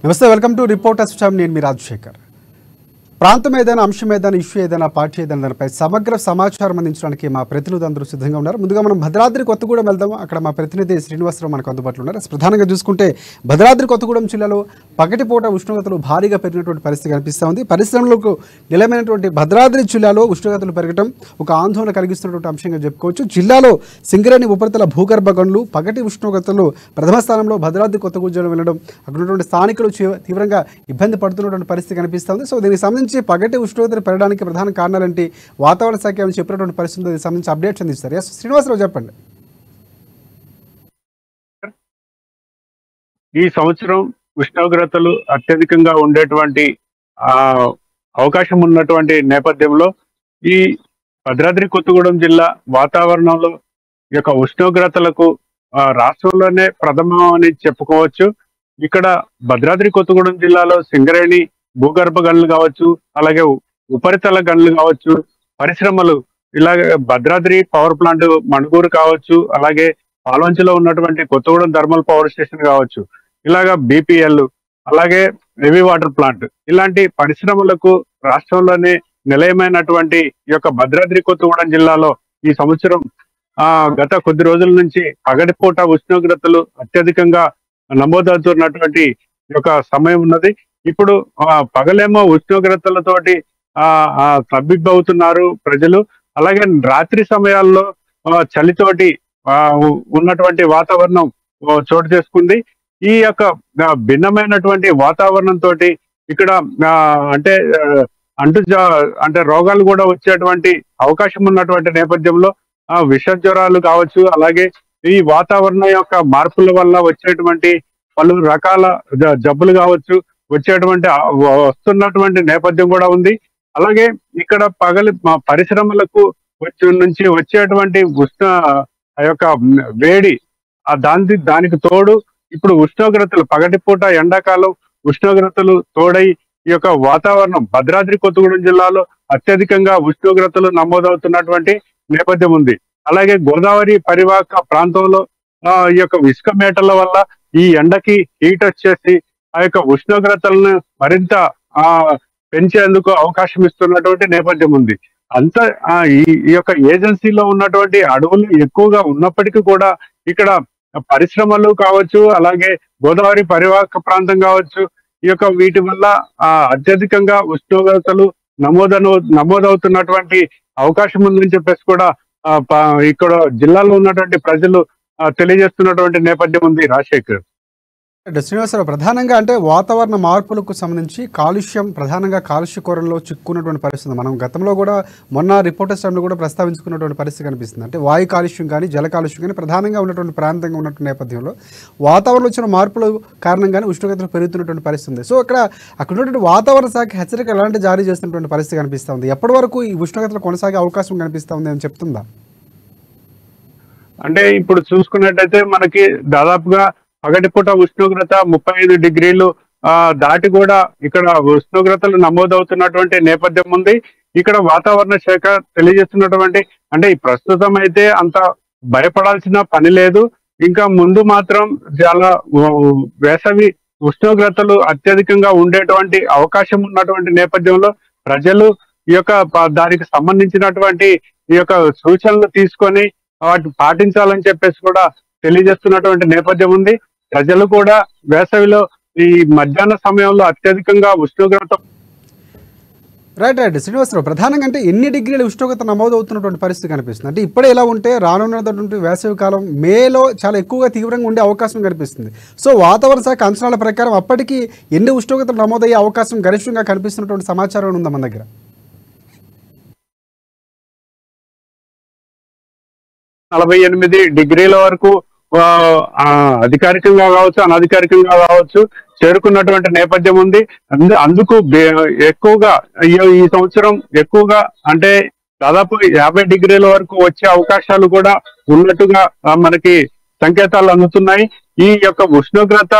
నమస్తే, welcome to reporters time. నేను మీ రాజశేఖర్. ప్రాంతం ఏదైనా, అంశం ఏదైనా, ఇష్యూ ఏదైనా, పార్టీ ఏదైనా దానిపై సమగ్ర సమాచారం అందించడానికి మా ప్రతినిధులు అందరూ సిద్ధంగా ఉన్నారు. ముందుగా మనం భద్రాద్రి కొత్తగూడెం వెళ్దాం. అక్కడ మా ప్రతినిధి శ్రీనివాసరావు మనకు అందుబాటులో ఉన్నారు. ప్రధానంగా చూసుకుంటే భద్రాద్రి కొత్తగూడెం జిల్లాలో పగటిపూట ఉష్ణోగ్రతలు భారీగా పెరిగినటువంటి పరిస్థితి కనిపిస్తూ ఉంది. పరిశ్రమలకు నిలమైనటువంటి భద్రాద్రి జిల్లాలో ఉష్ణోగ్రతలు పెరగడం ఒక ఆందోళన కలిగిస్తున్నటువంటి అంశంగా చెప్పుకోవచ్చు. జిల్లాలో సింగరేణి ఉపరితల భూగర్భ గనులు పగటి ఉష్ణోగ్రతలు ప్రథమ స్థానంలో భద్రాద్రి కొత్తగూడెం వెళ్ళడం అక్కడ ఉన్నటువంటి స్థానికులు తీవ్రంగా ఇబ్బంది పడుతున్నటువంటి పరిస్థితి కనిపిస్తుంది. సో దీనికి సంబంధించి పగటి ఉష్ణోగ్రత పెరగడానికి ప్రధాన కారణాలంటే వాతావరణ శాఖ చెప్పినటువంటి పరిస్థితులు దీనికి సంబంధించి అప్డేట్స్ అందిస్తారు. ఎస్ శ్రీనివాసరావు, చెప్పండి. ఈ సంవత్సరం ఉష్ణోగ్రతలు అత్యధికంగా ఉండేటువంటి అవకాశం ఉన్నటువంటి నేపథ్యంలో ఈ భద్రాద్రి కొత్తగూడెం జిల్లా వాతావరణంలో ఈ యొక్క ఉష్ణోగ్రతలకు రాష్ట్రంలోనే ప్రథమం అని చెప్పుకోవచ్చు. ఇక్కడ భద్రాద్రి కొత్తగూడెం జిల్లాలో సింగరేణి భూగర్భ గనులు కావచ్చు, అలాగే ఉపరితల గనులు కావచ్చు, పరిశ్రమలు ఇలాగే భద్రాద్రి పవర్ ప్లాంట్ మణుగూరు కావచ్చు, అలాగే పాల్వంచలో ఉన్నటువంటి కొత్తగూడెం థర్మల్ పవర్ స్టేషన్ కావచ్చు, ఇలాగా బీపీఎల్, అలాగే హెవీ వాటర్ ప్లాంట్, ఇలాంటి పరిశ్రమలకు రాష్ట్రంలోనే నిలయమైనటువంటి ఈ యొక్క భద్రాద్రి కొత్తగూడెం జిల్లాలో ఈ సంవత్సరం గత కొద్ది రోజుల నుంచి పగటిపూట ఉష్ణోగ్రతలు అత్యధికంగా నమోదవుతున్నటువంటి యొక్క సమయం ఉన్నది. ఇప్పుడు పగలేమో ఉష్ణోగ్రతలతోటి తబ్బిబ్బవుతున్నారు ప్రజలు, అలాగే రాత్రి సమయాల్లో చలితోటి ఉన్నటువంటి వాతావరణం చోటు చేసుకుంది. ఈ యొక్క భిన్నమైనటువంటి వాతావరణంతో ఇక్కడ అంటే రోగాలు కూడా వచ్చేటువంటి అవకాశం ఉన్నటువంటి నేపథ్యంలో విష జ్వరాలు కావచ్చు, అలాగే ఈ వాతావరణం యొక్క మార్పుల వల్ల వచ్చేటువంటి పలు రకాల జబ్బులు వస్తున్నటువంటి నేపథ్యం కూడా ఉంది. అలాగే ఇక్కడ పరిశ్రమలకు నుంచి వచ్చేటువంటి వేడి దానికి తోడు ఇప్పుడు ఉష్ణోగ్రతలు పగటిపూట ఎండాకాలం ఉష్ణోగ్రతలు తోడై ఈ యొక్క వాతావరణం భద్రాద్రి కొత్తగూడెం జిల్లాలో అత్యధికంగా ఉష్ణోగ్రతలు నమోదవుతున్నటువంటి నేపథ్యం ఉంది. అలాగే గోదావరి పరివాహక ప్రాంతంలో ఈ యొక్క ఇసుక మేటల వల్ల ఈ ఎండకి హీట్ వచ్చేసి ఆ యొక్క ఉష్ణోగ్రతలను మరింత పెంచేందుకు అవకాశం ఇస్తున్నటువంటి నేపథ్యం ఉంది. ఈ యొక్క ఏజెన్సీలో ఉన్నటువంటి అడవులు ఎక్కువగా ఉన్నప్పటికీ కూడా ఇక్కడ పరిశ్రమలు కావచ్చు, అలాగే గోదావరి పరివాహక ప్రాంతం కావచ్చు, ఈ యొక్క వీటి వల్ల అత్యధికంగా ఉష్ణోగ్రతలు నమోదవుతున్నటువంటి అవకాశం ఉందని చెప్పేసి కూడా ఇక్కడ జిల్లాలో ఉన్నటువంటి ప్రజలు తెలియజేస్తున్నటువంటి నేపథ్యం ఉంది. రాజశేఖర్, శ్రీనివాసరావు, ప్రధానంగా అంటే వాతావరణ మార్పులకు సంబంధించి ప్రధానంగా కాలుష్య కోరల్లో చిక్కున్నటువంటి పరిస్థితి మనం గతంలో కూడా మొన్న రిపోర్టర్స్ టైంలో కూడా ప్రస్తావించుకున్నటువంటి పరిస్థితి కనిపిస్తుంది. అంటే వాయు కాలుష్యం కానీ జల కాలుష్యం కానీ ప్రధానంగా ఉన్నటువంటి ప్రాంతంగా ఉన్నటువంటి నేపథ్యంలో వాతావరణంలో వచ్చిన మార్పుల కారణంగానే ఉష్ణోగ్రతలు పెరుగుతున్నటువంటి పరిస్థితి ఉంది. సో అక్కడ ఉన్నటువంటి వాతావరణ శాఖ హెచ్చరిక ఎలాంటి జారీ చేస్తున్నటువంటి పరిస్థితి కనిపిస్తూ ఉంది. ఎప్పటి వరకు ఈ ఉష్ణోగ్రతలు కొనసాగే అవకాశం కనిపిస్తూ ఉంది అని చెప్తుందా? అంటే ఇప్పుడు చూసుకున్నట్టయితే మనకి దాదాపుగా పగటిపూట ఉష్ణోగ్రత 35 డిగ్రీలు దాటి కూడా ఇక్కడ ఉష్ణోగ్రతలు నమోదవుతున్నటువంటి నేపథ్యం ఉంది. ఇక్కడ వాతావరణ శాఖ తెలియజేస్తున్నటువంటి అంటే ఈ ప్రస్తుతం అయితే అంత భయపడాల్సిన పని లేదు. ఇంకా ముందు మాత్రం చాలా వేసవి ఉష్ణోగ్రతలు అత్యధికంగా ఉండేటువంటి అవకాశం ఉన్నటువంటి నేపథ్యంలో ప్రజలు ఈ యొక్క దానికి సంబంధించినటువంటి ఈ యొక్క సూచనలు తీసుకొని వాటి పాటించాలని చెప్పేసి కూడా తెలియజేస్తున్నటువంటి నేపథ్యం ఉంది. ప్రజలు కూడా వేసవిలో ఈ మధ్యాహ్న సమయంలో అత్యధికంగా ఉష్ణోగ్రత రైట్ శ్రీనివాసరావు, ప్రధానంగా అంటే ఎన్ని డిగ్రీల ఉష్ణోగ్రత నమోదవుతున్నటువంటి పరిస్థితి కనిపిస్తుంది? అంటే ఇప్పుడే ఎలా ఉంటే రానున్నటువంటి వేసవి కాలం మేలో చాలా ఎక్కువగా తీవ్రంగా ఉండే అవకాశం కనిపిస్తుంది. సో వాతావరణ శాఖ అంచనాల ప్రకారం అప్పటికి ఎన్ని ఉష్ణోగ్రతలు నమోదయ్యే అవకాశం గరిష్టంగా కనిపిస్తున్నటువంటి సమాచారం ఉందా మన దగ్గర? 48 డిగ్రీల వరకు అధికారికంగా కావచ్చు, అనధికారికంగా కావచ్చు చేరుకున్నటువంటి నేపథ్యం ఉంది. అందుకు ఎక్కువగా ఈ సంవత్సరం ఎక్కువగా అంటే దాదాపు 50 డిగ్రీల వరకు వచ్చే అవకాశాలు కూడా ఉన్నట్టుగా మనకి సంకేతాలు అందుతున్నాయి. ఈ యొక్క ఉష్ణోగ్రత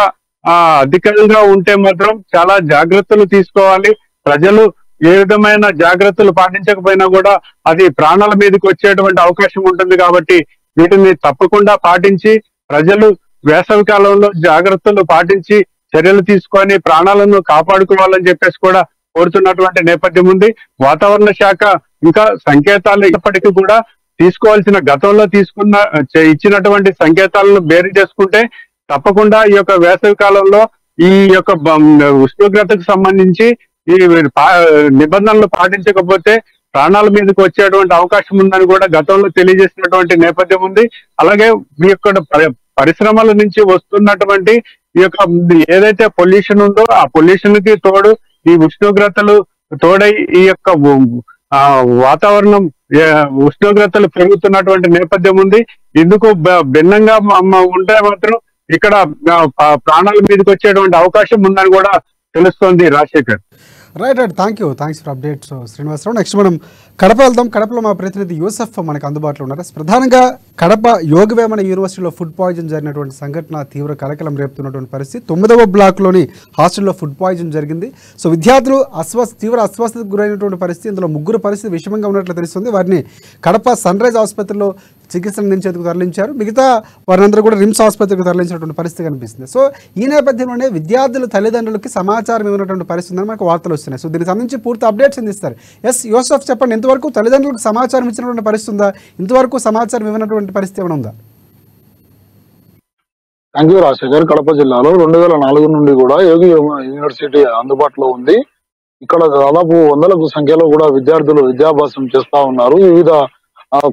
అధికంగా ఉంటే మాత్రం చాలా జాగ్రత్తలు తీసుకోవాలి. ప్రజలు ఏ విధమైన జాగ్రత్తలు పాటించకపోయినా కూడా అది ప్రాణాల మీదకి వచ్చేటువంటి అవకాశం ఉంటుంది. కాబట్టి వీటిని తప్పకుండా పాటించి ప్రజలు వేసవి కాలంలో జాగ్రత్తలు పాటించి చర్యలు తీసుకొని ప్రాణాలను కాపాడుకోవాలని చెప్పేసి కూడా కోరుతున్నటువంటి నేపథ్యం ఉంది. వాతావరణ శాఖ ఇంకా సంకేతాలు ఇప్పటికీ కూడా తీసుకోవాల్సిన గతంలో ఇచ్చినటువంటి సంకేతాలను బేరీ చేసుకుంటే తప్పకుండా ఈ యొక్క వేసవి కాలంలో ఈ యొక్క ఉష్ణోగ్రతకు సంబంధించి ఈ నిబంధనలు పాటించకపోతే ప్రాణాల మీదకి వచ్చేటువంటి అవకాశం ఉందని కూడా గతంలో తెలియజేసినటువంటి నేపథ్యం ఉంది. అలాగే మీ యొక్క పరిశ్రమల నుంచి వస్తున్నటువంటి ఈ యొక్క ఏదైతే పొల్యూషన్ ఉందో ఆ పొల్యూషన్ కి తోడు ఈ ఉష్ణోగ్రతలు తోడై ఈ యొక్క వాతావరణం ఉష్ణోగ్రతలు పెరుగుతున్నటువంటి నేపథ్యం ఉంది. ఇందుకు భిన్నంగా ఉంటే మాత్రం ఇక్కడ ప్రాణాల మీదకి వచ్చేటువంటి అవకాశం ఉందని కూడా తెలుస్తోంది. Rajasekhar. Right. Thanks for updates Srinivasarao. Next మనం కడప వెళ్దాం. కడపలో మా ప్రతినిధి యూసఫ్ మనకు అందుబాటులో ఉన్నారు. ప్రధానంగా కడప యోగవేమన యూనివర్సిటీలో ఫుడ్ పాయిజన్ జరిగినటువంటి సంఘటన తీవ్ర కలకలం రేపుతున్నటువంటి పరిస్థితి. 9వ బ్లాక్లోని హాస్టల్లో ఫుడ్ పాయిజన్ జరిగింది. సో విద్యార్థులు తీవ్ర అస్వస్థతకు గురైనటువంటి పరిస్థితి. ఇందులో 3 పరిస్థితి విషమంగా ఉన్నట్లు తెలుస్తుంది. వారిని కడప సన్ రైజ్ ఆసుపత్రిలో చికిత్స అందించేందుకు తరలించారు. మిగతా వారందరూ కూడా రిమ్స్ ఆసుపత్రికి తరలించినటువంటి పరిస్థితి కనిపిస్తుంది. సో ఈ నేపథ్యంలోనే విద్యార్థుల తల్లిదండ్రులకి సమాచారం ఇవ్వనటువంటి పరిస్థితి ఉందని మనకు వార్తలు వస్తున్నాయి. సో దీనికి సంబంధించి పూర్తి అప్డేట్స్ అందిస్తారు. యూసఫ్ చెప్పండి, ఇంతవరకు తల్లిదండ్రులకు సమాచారం ఇచ్చినటువంటి పరిస్థితి ఉందా? ఇంతవరకు సమాచారం ఇవ్వనటువంటి పరిస్థితి ఏమైనా ఉందా? Thank you Rajasekhar. కడప జిల్లాలో 2004 నుండి కూడా యోగి యూనివర్సిటీ అందుబాటులో ఉంది. ఇక్కడ దాదాపు వందలకు సంఖ్యలో కూడా విద్యార్థులు విద్యాభ్యాసం చేస్తా ఉన్నారు. వివిధ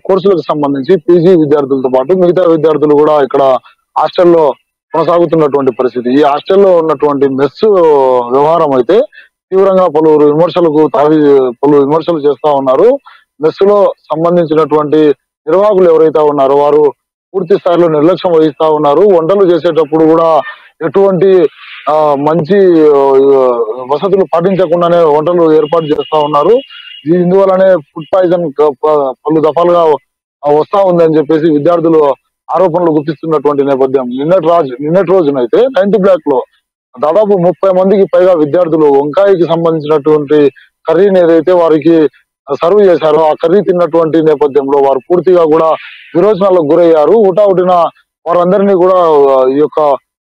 కోర్సులకు సంబంధించి పీజీ విద్యార్థులతో పాటు మిగతా విద్యార్థులు కూడా ఇక్కడ హాస్టల్లో కొనసాగుతున్నటువంటి పరిస్థితి. ఈ హాస్టల్లో ఉన్నటువంటి మెస్ వ్యవహారం అయితే తీవ్రంగా పలు విమర్శలు చేస్తా ఉన్నారు. మెస్ లో సంబంధించినటువంటి నిర్వాహకులు ఎవరైతే ఉన్నారో వారు పూర్తి స్థాయిలో నిర్లక్ష్యం వహిస్తా ఉన్నారు. వంటలు చేసేటప్పుడు కూడా ఎటువంటి మంచి వసతులు పాటించకుండానే వంటలు ఏర్పాటు చేస్తా ఉన్నారు. ఇందువల్లనే ఫుడ్ పాయిజన్ పలు దఫాలుగా వస్తా ఉందని చెప్పేసి విద్యార్థులు ఆరోపణలు గుర్తిస్తున్నటువంటి నేపథ్యం. నిన్నటి రోజునైతే 9th బ్లాక్ లో దాదాపు 30 మందికి పైగా విద్యార్థులు వంకాయకి సంబంధించినటువంటి కర్రీని ఏదైతే వారికి సర్వ్ చేశారో ఆ కర్రీ తిన్నటువంటి నేపథ్యంలో వారు పూర్తిగా కూడా విరోచనాలకు గురయ్యారు. హుటాహుటిన వారందరినీ కూడా ఈ యొక్క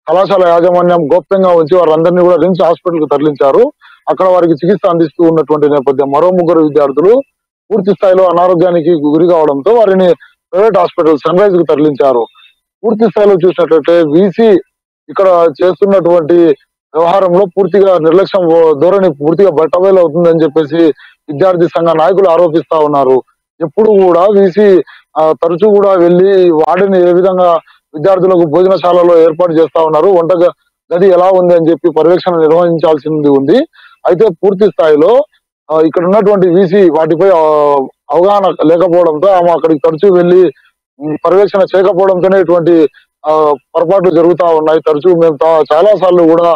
కళాశాల యాజమాన్యం గోప్యంగా ఉంచి వారందరినీ కూడా రిమ్స్ హాస్పిటల్ కు తరలించారు. అక్కడ వారికి చికిత్స అందిస్తూ ఉన్నటువంటి నేపథ్యం. మరో 3 విద్యార్థులు పూర్తి స్థాయిలో అనారోగ్యానికి గురి కావడంతో వారిని ప్రైవేట్ హాస్పిటల్ సన్ రైజ్ కు తరలించారు. పూర్తి స్థాయిలో చూసినట్లయితే వీసీ ఇక్కడ చేస్తున్నటువంటి వ్యవహారంలో పూర్తిగా నిర్లక్ష్యం ధోరణి పూర్తిగా బట్టబయలు అవుతుందని చెప్పేసి విద్యార్థి సంఘ నాయకులు ఆరోపిస్తా ఉన్నారు. ఎప్పుడు కూడా వీసీ తరచూ కూడా వెళ్లి వాడిని ఏ విధంగా విద్యార్థులకు భోజనశాలలో ఏర్పాటు చేస్తా ఉన్నారు, వంట గది ఎలా ఉంది అని చెప్పి పర్యవేక్షణ నిర్వహించాల్సింది ఉంది. అయితే పూర్తి స్థాయిలో ఇక్కడ ఉన్నటువంటి వీసీ వాటిపై అవగాహన లేకపోవడంతో ఆమె అక్కడికి తరచూ వెళ్లి పర్యవేక్షణ చేయకపోవడంతోనే ఇటువంటి పొరపాట్లు జరుగుతా ఉన్నాయి. తరచూ మేము చాలా సార్లు కూడా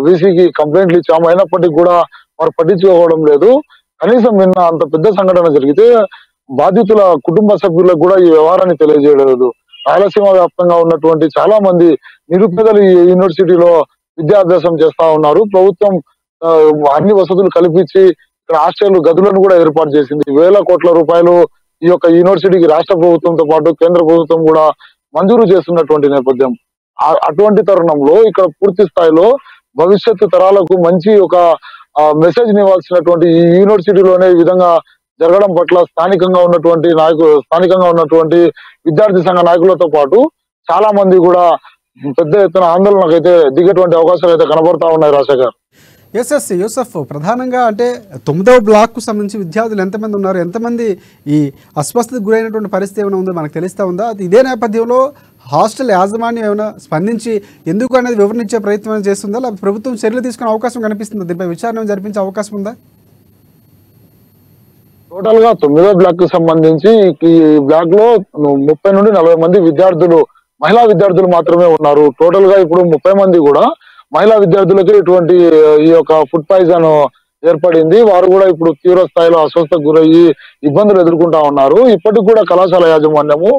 వీసీకి కంప్లైంట్లు ఇచ్చాము. అయినప్పటికీ కూడా వారు పట్టించుకోవడం లేదు. కనీసం నిన్న అంత పెద్ద సంఘటన జరిగితే బాధితుల కుటుంబ సభ్యులకు కూడా ఈ వ్యవహారాన్ని తెలియజేయలేదు. రాయలసీమ వ్యాప్తంగా ఉన్నటువంటి చాలా మంది నిరుపేదలు ఈ యూనివర్సిటీలో విద్యాభ్యాసం చేస్తా ఉన్నారు. ప్రభుత్వం అన్ని వసతులు కల్పించి ఇక్కడ హాస్టల్ గదులను కూడా ఏర్పాటు చేసింది. వేల కోట్ల రూపాయలు ఈ యొక్క యూనివర్సిటీకి రాష్ట్ర ప్రభుత్వంతో పాటు కేంద్ర ప్రభుత్వం కూడా మంజూరు చేస్తున్నటువంటి నేపథ్యం. అటువంటి తరుణంలో ఇక్కడ పూర్తి స్థాయిలో భవిష్యత్తు తరాలకు మంచి ఒక మెసేజ్ ఇవ్వాల్సినటువంటి ఈ యూనివర్సిటీలోనే ఈ విధంగా జరగడం పట్ల స్థానికంగా ఉన్నటువంటి విద్యార్థి సంఘ నాయకులతో పాటు చాలా మంది కూడా పెద్ద ఎత్తున ఆందోళనకైతే దిగేటువంటి అవకాశాలు అయితే కనబడతా ఉన్నాయి. రాజశేఖర్. యూసఫ్, ప్రధానంగా అంటే 9వ బ్లాక్కు సంబంధించి విద్యార్థులు ఎంతమంది ఉన్నారు, ఎంతమంది ఈ అస్వస్థతకు గురైనటువంటి పరిస్థితి ఏమైనా ఉందో మనకు తెలుస్తా ఉందా? ఇదే నేపథ్యంలో హాస్టల్ యాజమాన్యం ఏమైనా స్పందించి ఎందుకు అనేది వివరించే ప్రయత్నం చేస్తుందా, లేకపోతే ప్రభుత్వం చర్యలు తీసుకునే అవకాశం కనిపిస్తుందా? దీనిపై విచారణ జరిపించే అవకాశం ఉందా? టోటల్ గా 9వ బ్లాక్ కు సంబంధించి ఈ బ్లాక్ లో 30 నుండి 40 మంది విద్యార్థులు, మహిళా విద్యార్థులు మాత్రమే ఉన్నారు. టోటల్ గా ఇప్పుడు 30 మంది కూడా మహిళా విద్యార్థులకి ఇటువంటి ఈ యొక్క ఫుడ్ పాయిజన్ ఏర్పడింది. వారు కూడా ఇప్పుడు తీవ్ర స్థాయిలో అస్వస్థకు గురయ్యి ఇబ్బందులు ఎదుర్కొంటా ఉన్నారు. ఇప్పటికి కూడా కళాశాల యాజమాన్యము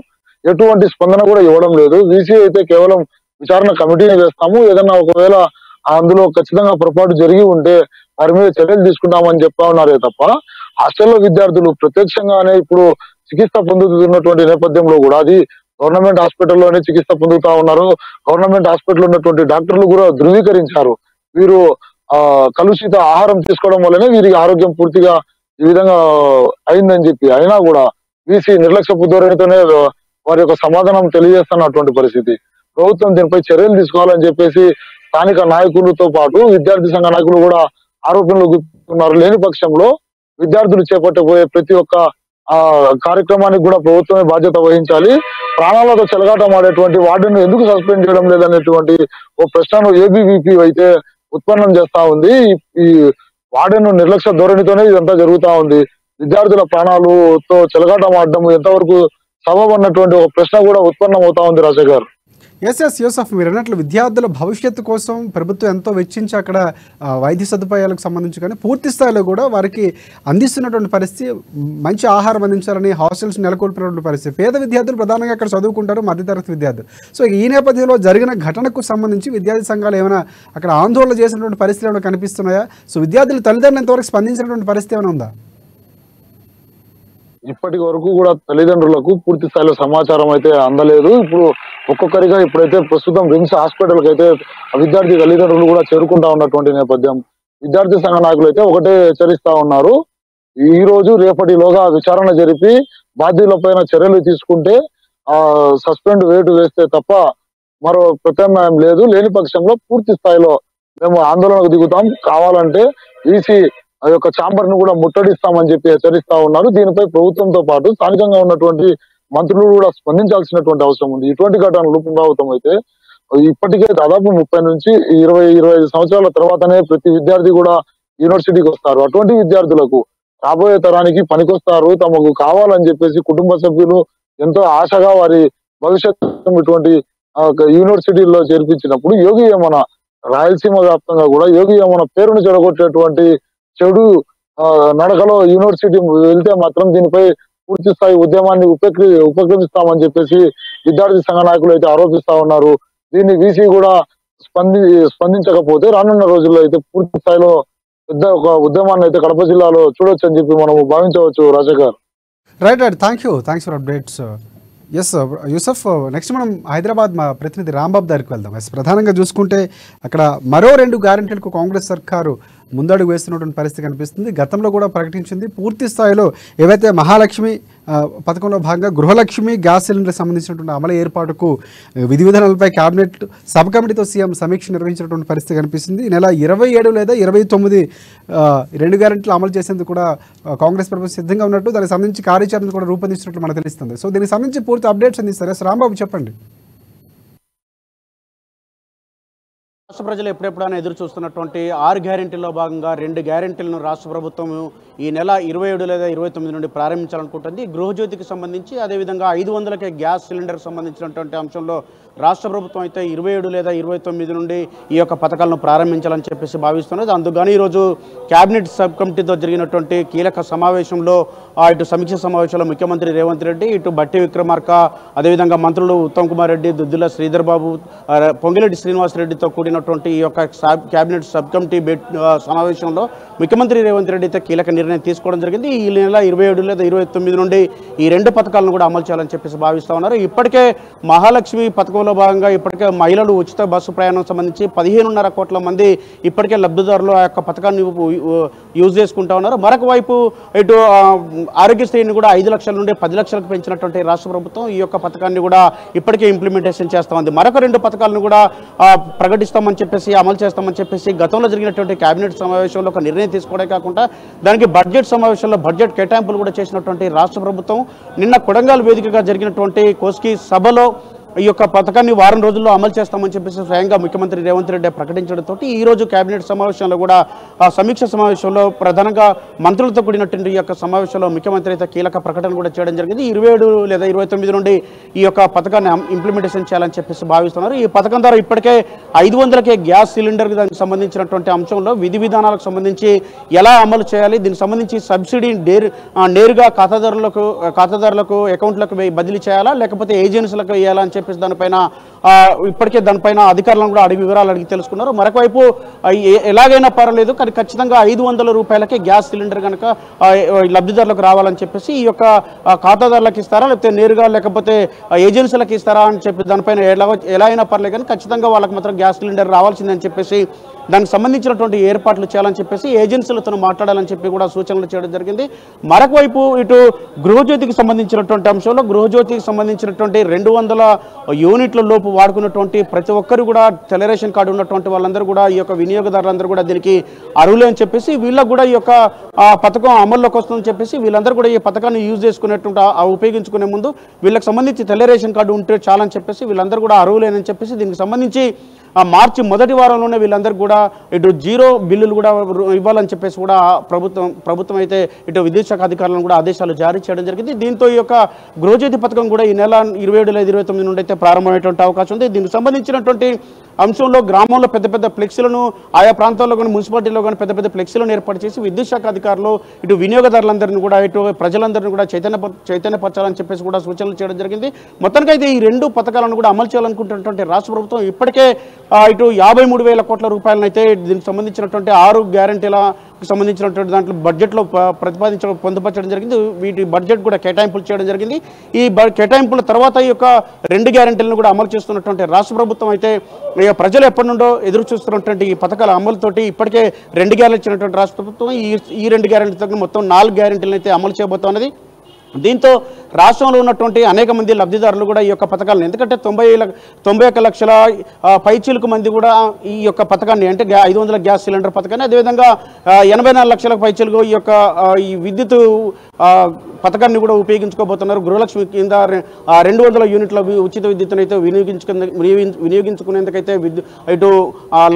ఎటువంటి స్పందన కూడా ఇవ్వడం లేదు. వీసీ అయితే కేవలం విచారణ కమిటీని వేస్తాము, ఏదన్నా ఒకవేళ అందులో ఖచ్చితంగా పొరపాటు జరిగి ఉంటే వారి మీద చర్యలు తీసుకుంటామని చెప్తా ఉన్నారే తప్ప హాస్టల్లో విద్యార్థులు ప్రత్యక్షంగానే ఇప్పుడు చికిత్స పొందుతున్నటువంటి నేపథ్యంలో కూడా అది గవర్నమెంట్ హాస్పిటల్లోనే చికిత్స పొందుతా ఉన్నారు. గవర్నమెంట్ హాస్పిటల్ ఉన్నటువంటి డాక్టర్లు కూడా ధృవీకరించారు, వీరు కలుషిత ఆహారం తీసుకోవడం వల్లనే వీరికి ఆరోగ్యం పూర్తిగా ఈ విధంగా అయిందని చెప్పి. అయినా కూడా వీసీ నిర్లక్ష్యపు ధోరణితోనే వారి యొక్క సమాధానం తెలియజేస్తున్నటువంటి పరిస్థితి. ప్రభుత్వం దీనిపై చర్యలు తీసుకోవాలని చెప్పేసి స్థానిక నాయకులతో పాటు విద్యార్థి సంఘ నాయకులు కూడా ఆరోపణలు గుర్తున్నారు. లేని పక్షంలో విద్యార్థులు చేపట్టబోయే ప్రతి ఒక్క కార్యక్రమానికి కూడా ప్రభుత్వమే బాధ్యత వహించాలి. ప్రాణాలతో చెలగాటం ఆడేటువంటి వార్డును ఎందుకు సస్పెండ్ చేయడం లేదనేటువంటి ఓ ప్రశ్నను ఏబీవీపీ అయితే ఉత్పన్నం చేస్తా ఉంది. ఈ వార్డును నిర్లక్ష్య ధోరణితోనే ఇదంతా జరుగుతా ఉంది. విద్యార్థుల ప్రాణాలతో చెలగాటం ఆడడం ఎంతవరకు సబబు అన్నటువంటి ఒక ప్రశ్న కూడా ఉత్పన్నం అవుతా ఉంది రాజా గారు. ఎస్ యూసఫ్, మీరు అన్నట్లు విద్యార్థుల భవిష్యత్తు కోసం ప్రభుత్వం ఎంతో వెచ్చించి అక్కడ వైద్య సదుపాయాలకు సంబంధించి కానీ పూర్తి స్థాయిలో కూడా వారికి అందిస్తున్నటువంటి పరిస్థితి, మంచి ఆహారం అందించాలని హాస్టల్స్ నెలకొల్పినటువంటి పరిస్థితి. పేద విద్యార్థులు ప్రధానంగా అక్కడ చదువుకుంటారు, మధ్యతరగతి విద్యార్థులు. సో ఈ నేపథ్యంలో జరిగిన ఘటనకు సంబంధించి విద్యార్థి సంఘాలు ఏమైనా అక్కడ ఆందోళన చేసినటువంటి పరిస్థితులు ఏమైనా కనిపిస్తున్నాయా? సో విద్యార్థుల తల్లిదండ్రులు ఎంతవరకు స్పందించినటువంటి పరిస్థితి ఏమైనా ఉందా? ఇప్పటి వరకు కూడా తల్లిదండ్రులకు పూర్తి స్థాయిలో సమాచారం అయితే అందలేదు. ఇప్పుడు ఒక్కొక్కరిగా ఇప్పుడైతే ప్రస్తుతం రిమ్స్ హాస్పిటల్ కి అయితే విద్యార్థి తల్లిదండ్రులు కూడా చేరుకుంటా ఉన్నటువంటి నేపథ్యం. విద్యార్థి సంఘ నాయకులు అయితే ఒకటే హెచ్చరిస్తా ఉన్నారు, ఈ రోజు రేపటిలోగా విచారణ జరిపి బాధ్యులపైన చర్యలు తీసుకుంటే సస్పెండ్ వేటు వేస్తే తప్ప మరో ప్రత్యామ్నాయం లేదు. లేని పక్షంలో పూర్తి స్థాయిలో మేము ఆందోళనకు దిగుతాం, కావాలంటే ఈసీ ఆ యొక్క ఛాంబర్ ను కూడా ముట్టడిస్తామని చెప్పి హెచ్చరిస్తా ఉన్నారు. దీనిపై ప్రభుత్వంతో పాటు స్థానికంగా ఉన్నటువంటి మంత్రులు కూడా స్పందించాల్సినటువంటి అవసరం ఉంది. ఇటువంటి ఘటనలు పునరావృతం అయితే ఇప్పటికే దాదాపు 30 నుంచి 20-25 సంవత్సరాల తర్వాతనే ప్రతి విద్యార్థి కూడా యూనివర్సిటీకి వస్తారు. అటువంటి విద్యార్థులకు రాబోయే తరానికి పనికొస్తారు, తమకు కావాలని చెప్పేసి కుటుంబ సభ్యులు ఎంతో ఆశగా వారి భవిష్యత్తు ఇటువంటి యూనివర్సిటీల్లో చేర్పించినప్పుడు యోగి వేమన రాయలసీమ వ్యాప్తంగా కూడా యోగి వేమన పేరును చెడగొట్టేటువంటి చెడు నడకలో యూనివర్సిటీ వెళ్తే మాత్రం దీనిపై పూర్తి స్థాయి ఉద్యమాన్ని ఉపక్రమిస్తామని చెప్పేసి విద్యార్థి సంఘ నాయకులు అయితే ఆరోపిస్తా ఉన్నారు. దీన్ని వీసీ కూడా స్పందించకపోతే రానున్న రోజుల్లో అయితే పూర్తి స్థాయిలో పెద్ద ఒక ఉద్యమాన్ని అయితే కడప జిల్లాలో చూడొచ్చు అని చెప్పి మనం భావించవచ్చు రాజా గారు. Right, thanks for updates. Yes Yusuf, next మనం హైదరాబాద్ మా ప్రతినిధి రాంబాబు దగ్గరికి వెళ్దాం. ఎస్, ప్రధానంగా చూసుకుంటే అక్కడ మరో 2 గ్యారెంటీలకు కాంగ్రెస్ సర్కారు ముందడుగు వేస్తున్నటువంటి పరిస్థితి కనిపిస్తుంది. గతంలో కూడా ప్రకటించింది పూర్తి స్థాయిలో ఏవైతే మహాలక్ష్మి పథకంలో భాగంగా గృహలక్ష్మి గ్యాస్ సిలిండర్ సంబంధించినటువంటి అమలు ఏర్పాటుకు విధి విధానాలపై కేబినెట్ సబ్ కమిటీతో సీఎం సమీక్ష నిర్వహించినటువంటి పరిస్థితి కనిపిస్తుంది. ఈ నెల 27 లేదా 29 2 గ్యారెంటీలు అమలు చేసేందుకు కూడా కాంగ్రెస్ ప్రభుత్వం సిద్ధంగా ఉన్నట్టు, దానికి సంబంధించి కార్యాచరణ కూడా రూపొందించినట్లు మనకు తెలుస్తుంది. సో దీనికి సంబంధించి పూర్తి అప్డేట్స్ అందిస్తారు. రాంబాబు చెప్పండి. రాష్ట్ర ప్రజలు ఎప్పుడెప్పుడైనా ఎదురు చూస్తున్నటువంటి 6 గ్యారెంటీల్లో భాగంగా 2 గ్యారెంటీలను రాష్ట్ర ప్రభుత్వం ఈ నెల 27 లేదా 29 నుండి ప్రారంభించాలనుకుంటుంది. గృహజ్యోతికి సంబంధించి, అదేవిధంగా 500కే గ్యాస్ సిలిండర్కి సంబంధించినటువంటి అంశంలో రాష్ట్ర ప్రభుత్వం అయితే 27 లేదా 29 నుండి ఈ యొక్క పథకాలను ప్రారంభించాలని చెప్పేసి భావిస్తున్నది. అందుకని ఈరోజు కేబినెట్ సబ్ కమిటీతో జరిగినటువంటి కీలక సమావేశంలో ఇటు సమీక్ష సమావేశంలో ముఖ్యమంత్రి రేవంత్ రెడ్డి, ఇటు బట్టి విక్రమార్క, అదేవిధంగా మంత్రులు ఉత్తమ్ కుమార్ రెడ్డి, దుద్దుల శ్రీధర్ బాబు, పొంగిరెడ్డి శ్రీనివాసరెడ్డితో కూడినటువంటి ఈ యొక్క కేబినెట్ సబ్ కమిటీ సమావేశంలో ముఖ్యమంత్రి రేవంత్ రెడ్డి అయితే కీలక నిర్ణయం తీసుకోవడం జరిగింది. ఈ నెల 27 లేదా 29 నుండి ఈ 2 పథకాలను కూడా అమలు చేయాలని చెప్పేసి భావిస్తూ ఉన్నారు. ఇప్పటికే మహాలక్ష్మి పథకంలో భాగంగా ఇప్పటికే మహిళలు ఉచిత బస్సు ప్రయాణం సంబంధించి 15.5 కోట్ల మంది ఇప్పటికే లబ్ధిదారులు ఆ యొక్క పథకాన్ని యూజ్ చేసుకుంటా ఉన్నారు. మరొక వైపు ఇటు ఆరోగ్యశ్రీని కూడా 5 లక్షల నుండి 10 లక్షలకు పెంచినటువంటి రాష్ట్ర ప్రభుత్వం ఈ యొక్క పథకాన్ని కూడా ఇప్పటికే ఇంప్లిమెంటేషన్ చేస్తూ ఉంది. మరొక 2 పథకాలను కూడా ప్రకటిస్తామని చెప్పేసి, అమలు చేస్తామని చెప్పేసి గతంలో జరిగినటువంటి కేబినెట్ సమావేశంలో ఒక నిర్ణయం తీసుకోవడమే కాకుండా దానికి బడ్జెట్ సమావేశంలో బడ్జెట్ కేటాయింపులు కూడా చేసినటువంటి రాష్ట్ర ప్రభుత్వం నిన్న కొడంగల్ వేదికగా జరిగినటువంటి కోస్కి సభలో ఈ యొక్క పథకాన్ని వారం రోజుల్లో అమలు చేస్తామని చెప్పేసి స్వయంగా ముఖ్యమంత్రి రేవంత్ రెడ్డి ప్రకటించడంతో ఈ రోజు కేబినెట్ సమావేశంలో కూడా సమీక్ష సమావేశంలో ప్రధానంగా మంత్రులతో కూడినటువంటి ఈ యొక్క సమావేశంలో ముఖ్యమంత్రి అయితే కీలక ప్రకటన కూడా చేయడం జరిగింది. 27 లేదా 29 నుండి ఈ యొక్క పథకాన్ని ఇంప్లిమెంటేషన్ చేయాలని చెప్పేసి భావిస్తున్నారు. ఈ పథకం ద్వారా ఇప్పటికే 500కే గ్యాస్ సిలిండర్ దానికి సంబంధించినటువంటి అంశంలో విధి విధానాలకు సంబంధించి ఎలా అమలు చేయాలి, దీనికి సంబంధించి సబ్సిడీ నేరుగా ఖాతాదారులకు అకౌంట్లకు బదిలీ చేయాలా, లేకపోతే ఏజెన్సీలకు వేయాలా అని చెప్పేసి దానిపైన ఇప్పటికే దానిపైన అధికారులను కూడా వివరాలు అడిగి తెలుసుకున్నారు. మరొకవైపు ఎలాగైనా పర్వాలేదు కానీ ఖచ్చితంగా 500 రూపాయలకే గ్యాస్ సిలిండర్ కనుక లబ్ధిదారులకు రావాలని చెప్పేసి ఈ యొక్క ఖాతాదారులకు ఇస్తారా లేకపోతే నేరుగా లేకపోతే ఏజెన్సీలకు ఇస్తారా అని చెప్పి దానిపైన ఎలా అయినా పర్లేదు కానీ ఖచ్చితంగా వాళ్ళకి మాత్రం గ్యాస్ సిలిండర్ రావాల్సిందని చెప్పేసి దానికి సంబంధించినటువంటి ఏర్పాట్లు చేయాలని చెప్పేసి ఏజెన్సీలతో మాట్లాడాలని చెప్పి కూడా సూచనలు చేయడం జరిగింది. మరొక వైపు ఇటు గృహజ్యోతికి సంబంధించినటువంటి అంశంలో గృహజ్యోతికి సంబంధించినటువంటి 200 యూనిట్ల లోపు వాడుకున్నటువంటి ప్రతి ఒక్కరు కూడా తెల్ల రేషన్ కార్డు ఉన్నటువంటి వాళ్ళందరూ కూడా ఈ యొక్క వినియోగదారులందరూ కూడా దీనికి అర్హులే అని చెప్పేసి వీళ్ళకు కూడా ఈ యొక్క పథకం అమల్లోకి వస్తుందని చెప్పేసి వీళ్ళందరూ కూడా ఈ పథకాన్ని యూజ్ చేసుకునేటువంటి ఉపయోగించుకునే ముందు వీళ్ళకి సంబంధించి తెల్ల రేషన్ కార్డు ఉంటే చాలని చెప్పేసి వీళ్ళందరూ కూడా అర్హులేనని చెప్పేసి దీనికి సంబంధించి మార్చి మొదటి వారంలోనే వీళ్ళందరూ కూడా ఇటు 0 బిల్లులు కూడా ఇవ్వాలని చెప్పేసి కూడా ప్రభుత్వం అయితే ఇటు విద్యుత్ శాఖ అధికారులను కూడా ఆదేశాలు జారీ చేయడం జరిగింది. దీంతో ఈ యొక్క గృహజ్యోతి పథకం కూడా ఈ నెల 27 లేదా 29 నుండి అయితే ప్రారంభమయ్యేటువంటి అవకాశం ఉంది. దీనికి సంబంధించినటువంటి అంశంలో గ్రామంలో పెద్ద పెద్ద ఫ్లెక్సీలను ఆయా ప్రాంతాల్లో కానీ మున్సిపాలిటీలో కానీ పెద్ద పెద్ద ఫ్లెక్సీలను ఏర్పాటు చేసి విద్యుత్ శాఖ అధికారులు ఇటు వినియోగదారులందరినీ కూడా ఇటు ప్రజలందరినీ కూడా చైతన్యపరచాలని చెప్పేసి కూడా సూచనలు చేయడం జరిగింది. మొత్తానికైతే ఈ 2 పథకాలను కూడా అమలు చేయాలనుకుంటున్నటువంటి రాష్ట్ర ప్రభుత్వం ఇప్పటికే ఇటు 53,000 కోట్ల రూపాయలను అయితే దీనికి సంబంధించినటువంటి 6 గ్యారెంటీలకు సంబంధించినటువంటి దాంట్లో బడ్జెట్లో పొందుపరచడం జరిగింది. వీటి బడ్జెట్ కూడా కేటాయింపులు చేయడం జరిగింది. ఈ కేటాయింపుల తర్వాత ఈ యొక్క 2 గ్యారెంటీలను కూడా అమలు చేస్తున్నటువంటి రాష్ట్ర ప్రభుత్వం అయితే ప్రజలు ఎప్పటి నుండో ఎదురు చూస్తున్నటువంటి ఈ పథకాల అమలుతోటి ఇప్పటికే 2 గ్యారెంటీలు ఇచ్చినటువంటి రాష్ట్ర ప్రభుత్వం ఈ 2 గ్యారెంటీలతో మొత్తం 4 గ్యారెంటీలను అయితే అమలు చేయబోతున్నది. దీంతో రాష్ట్రంలో ఉన్నటువంటి అనేక మంది లబ్ధిదారులు కూడా ఈ యొక్క పథకాలను ఎందుకంటే 91 లక్షల పైచీలకు మంది కూడా ఈ యొక్క పథకాన్ని అంటే 500 గ్యాస్ సిలిండర్ పథకాన్ని అదేవిధంగా 84 లక్షల పైచీలకు ఈ యొక్క ఈ విద్యుత్ పథకాన్ని కూడా ఉపయోగించుకోబోతున్నారు. గృహలక్ష్మి కింద 200 యూనిట్ల ఉచిత విద్యుత్తును అయితే వినియోగించుకునేందుకైతే ఇటు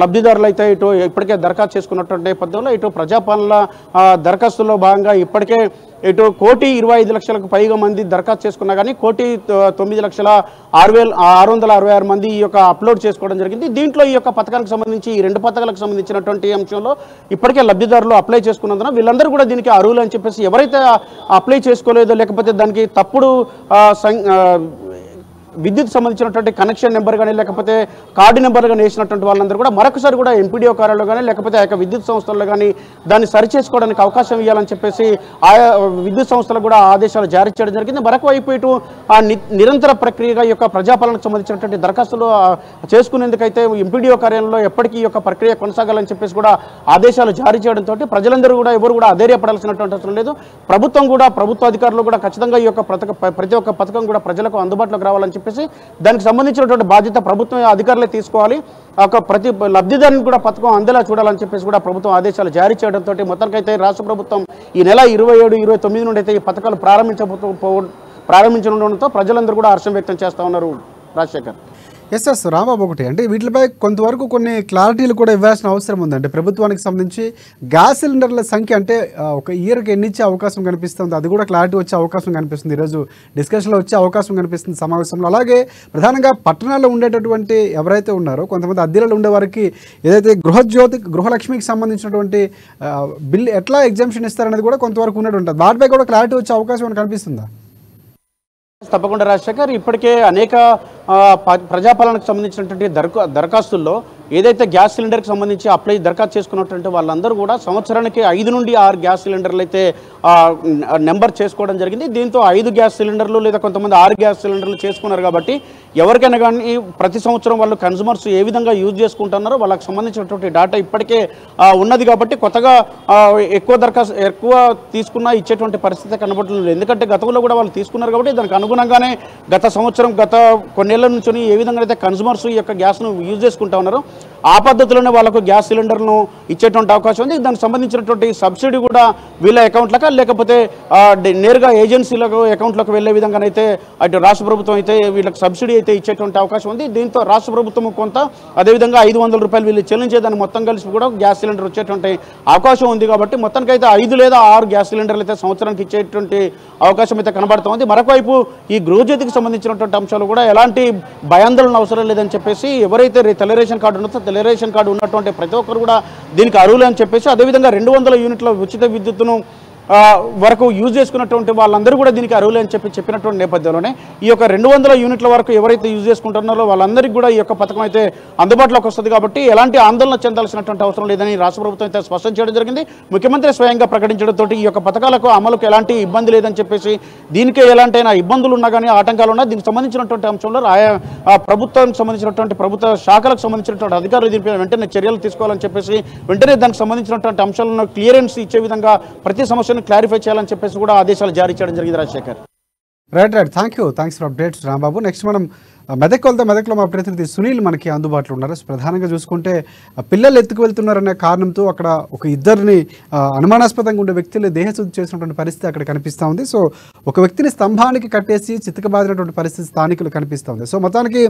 లబ్ధిదారులు అయితే ఇటు ఇప్పటికే దరఖాస్తు చేసుకున్నటువంటి నేపథ్యంలో ఇటు ప్రజాపాలన దరఖాస్తులో భాగంగా ఇప్పటికే ఇటు 1,25,00,000కు పైగా మంది దరఖాస్తు చేసుకున్నా కానీ 1,09,06,666 మంది ఈ యొక్క అప్లోడ్ చేసుకోవడం జరిగింది. దీంట్లో ఈ యొక్క పథకానికి సంబంధించి ఈ 2 పథకాలకు సంబంధించినటువంటి అంశంలో ఇప్పటికే లబ్ధిదారులు అప్లై చేసుకున్నందున వీళ్ళందరూ కూడా దీనికి అర్హులు అని చెప్పేసి ఎవరైతే అప్లై చేసుకోలేదో లేకపోతే దానికి తప్పుడు విద్యుత్ సంబంధించినటువంటి కనెక్షన్ నెంబర్ కానీ లేకపోతే కార్డు నెంబర్ కానీ వేసినటువంటి వాళ్ళందరూ కూడా మరొకసారి కూడా ఎంపీడీఓ కార్యాలయంలో కానీ లేకపోతే ఆ యొక్క విద్యుత్ సంస్థల్లో కానీ దాన్ని సరిచేసుకోవడానికి అవకాశం ఇవ్వాలని చెప్పేసి ఆయా విద్యుత్ సంస్థలకు కూడా ఆదేశాలు జారీ చేయడం జరిగింది. మరొక వైపు ఇటు నిరంతర ప్రక్రియగా ఈ యొక్క ప్రజాపాలనకు సంబంధించినటువంటి దరఖాస్తులు చేసుకునేందుకైతే ఎంపీడీఓ కార్యాలయంలో ఎప్పటికీ ఈ యొక్క ప్రక్రియ కొనసాగాలని చెప్పేసి కూడా ఆదేశాలు జారీ చేయడంతో ప్రజలందరూ కూడా ఎవరు కూడా అధైర్యపడాల్సినటువంటి అవసరం లేదు. ప్రభుత్వ అధికారులు కూడా ఖచ్చితంగా ఈ యొక్క ప్రతి ఒక్క పథకం కూడా ప్రజలకు అందుబాటులోకి రావాలని చెప్పేసి దానికి సంబంధించినటువంటి బాధ్యత ప్రభుత్వం అధికారులే తీసుకోవాలి. ప్రతి లబ్ధిదారుని కూడా పథకం అందేలా చూడాలని చెప్పేసి కూడా ప్రభుత్వం ఆదేశాలు జారీ చేయడంతో మొత్తానికైతే రాష్ట్ర ప్రభుత్వం ఈ నెల 27, 29 నుండి అయితే ఈ పథకాలు ప్రారంభించడంతో ప్రజలందరూ కూడా హర్షం వ్యక్తం చేస్తా ఉన్నారు. రాజశేఖర్. ఎస్ రాంబాబు ఒకటి అంటే వీటిపై కొంతవరకు కొన్ని క్లారిటీలు కూడా ఇవ్వాల్సిన అవసరం ఉందంటే ప్రభుత్వానికి సంబంధించి గ్యాస్ సిలిండర్ల సంఖ్య అంటే ఒక ఇయర్కి ఎన్ని ఇచ్చే అవకాశం కనిపిస్తుంది అది కూడా క్లారిటీ వచ్చే అవకాశం కనిపిస్తుంది. ఈరోజు డిస్కషన్లో వచ్చే అవకాశం కనిపిస్తుంది సమావేశంలో. అలాగే ప్రధానంగా పట్టణాల్లో ఉండేటటువంటి ఎవరైతే ఉన్నారో కొంతమంది అద్దెలలో ఉండే వారికి ఏదైతే గృహలక్ష్మికి సంబంధించినటువంటి బిల్ ఎట్లా ఎగ్జామ్షన్ ఇస్తారనేది కూడా కొంతవరకు ఉన్నట్టు వాటిపై కూడా క్లారిటీ వచ్చే అవకాశం కనిపిస్తుందా? తప్పకుండా రాజశేఖర్. ఇప్పటికే అనేక ప్రజాపాలనకు సంబంధించినటువంటి దరఖాస్తుల్లో ఏదైతే గ్యాస్ సిలిండర్కి సంబంధించి దరఖాస్తు చేసుకున్నటువంటి వాళ్ళందరూ కూడా సంవత్సరానికి 5 నుండి 6 గ్యాస్ సిలిండర్లు అయితే నెంబర్ చేసుకోవడం జరిగింది. దీంతో 5 గ్యాస్ సిలిండర్లు లేదా కొంతమంది 6 గ్యాస్ సిలిండర్లు చేసుకున్నారు కాబట్టి ఎవరికైనా కానీ ప్రతి సంవత్సరం వాళ్ళు కన్స్యూమర్స్ ఏ విధంగా యూజ్ చేసుకుంటున్నారో వాళ్ళకి సంబంధించినటువంటి డేటా ఇప్పటికే ఉన్నది కాబట్టి కొత్తగా ఎక్కువ తీసుకున్నా ఇచ్చేటువంటి పరిస్థితి కనబడుతుంది. ఎందుకంటే గతంలో కూడా వాళ్ళు తీసుకున్నారు కాబట్టి దానికి అనుగుణంగానే గత కొన్నేళ్ల నుంచి ఏ విధంగా అయితే కన్స్యూమర్స్ ఈ యొక్క గ్యాస్ను యూజ్ చేసుకుంటా ఉన్నారో ఆ పద్ధతిలోనే వాళ్ళకు గ్యాస్ సిలిండర్ను ఇచ్చేటువంటి అవకాశం ఉంది. దానికి సంబంధించినటువంటి సబ్సిడీ కూడా వీళ్ళ అకౌంట్లకా లేకపోతే నేరుగా ఏజెన్సీలకు అకౌంట్లకు వెళ్లే విధంగానైతే అటు రాష్ట్ర ప్రభుత్వం అయితే వీళ్ళకి సబ్సిడీ అయితే ఇచ్చేటువంటి అవకాశం ఉంది. దీంతో రాష్ట్ర ప్రభుత్వం కొంత అదేవిధంగా 500 రూపాయలు వీళ్ళు చెల్లించేదాన్ని మొత్తం కలిసి కూడా గ్యాస్ సిలిండర్ వచ్చేటువంటి అవకాశం ఉంది. కాబట్టి మొత్తానికైతే 5 లేదా 6 గ్యాస్ సిలిండర్లు అయితే సంవత్సరానికి ఇచ్చేటువంటి అవకాశం అయితే కనబడుతోంది. మరొకవైపు ఈ గృహజ్యోతికి సంబంధించినటువంటి అంశాలు కూడా ఎలాంటి భయాందోళన అవసరం లేదని చెప్పేసి ఎవరైతే తెల్ల రేషన్ కార్డు ఉన్నదో తెల్ల రేషన్ కార్డు ఉన్నటువంటి ప్రతి ఒక్కరు కూడా దీనికి అర్హులు అని చెప్పేసి అదేవిధంగా 200 యూనిట్ల ఉచిత విద్యుత్తును వరకు యూజ్ చేసుకున్నటువంటి వాళ్ళందరూ కూడా దీనికి అర్హులే అని చెప్పినటువంటి నేపథ్యంలోనే ఈ యొక్క 200 యూనిట్ల వరకు ఎవరైతే యూజ్ చేసుకుంటున్నారో వాళ్ళందరికీ కూడా ఈ యొక్క పథకం అయితే అందుబాటులోకి వస్తుంది కాబట్టి ఎలాంటి ఆందోళన చెందాల్సినటువంటి అవసరం లేదని రాష్ట్ర ప్రభుత్వం అయితే స్పష్టం చేయడం జరిగింది. ముఖ్యమంత్రి స్వయంగా ప్రకటించడంతో ఈ యొక్క పథకాలకు అమలుకు ఎలాంటి ఇబ్బంది లేదని చెప్పేసి దీనికే ఎలాంటైనా ఇబ్బందులు ఉన్నా కానీ ఆటంకాలు ఉన్నా దీనికి సంబంధించినటువంటి అంశంలో ప్రభుత్వానికి సంబంధించినటువంటి ప్రభుత్వ శాఖలకు సంబంధించినటువంటి అధికారులు దీనిపై వెంటనే చర్యలు తీసుకోవాలని చెప్పేసి వెంటనే దానికి సంబంధించినటువంటి అంశాలను క్లియరెన్స్ ఇచ్చే విధంగా ప్రతి సమస్యను క్లారిఫై చేయాలని చెప్పేసి కూడా ఆదేశాలు జారీ చేయడం జరిగింది. Rajasekhar. Right thanks for updates Rambabu. Next మనం మెదక్ వెళ్తే మెదక్లో మా ప్రతినిధి సునీల్ మనకి అందుబాటులో ఉన్నారు. ప్రధానంగా చూసుకుంటే పిల్లలు ఎత్తుకు వెళ్తున్నారనే కారణంతో అక్కడ ఒక ఇద్దరిని అనుమానాస్పదంగా ఉండే వ్యక్తులు దేహశుద్ధి చేసినటువంటి పరిస్థితి అక్కడ కనిపిస్తూ ఉంది. సో ఒక వ్యక్తిని స్తంభానికి కట్టేసి చితకబాదినటువంటి పరిస్థితి స్థానికులు కనిపిస్తూ ఉంది. సో మొత్తానికి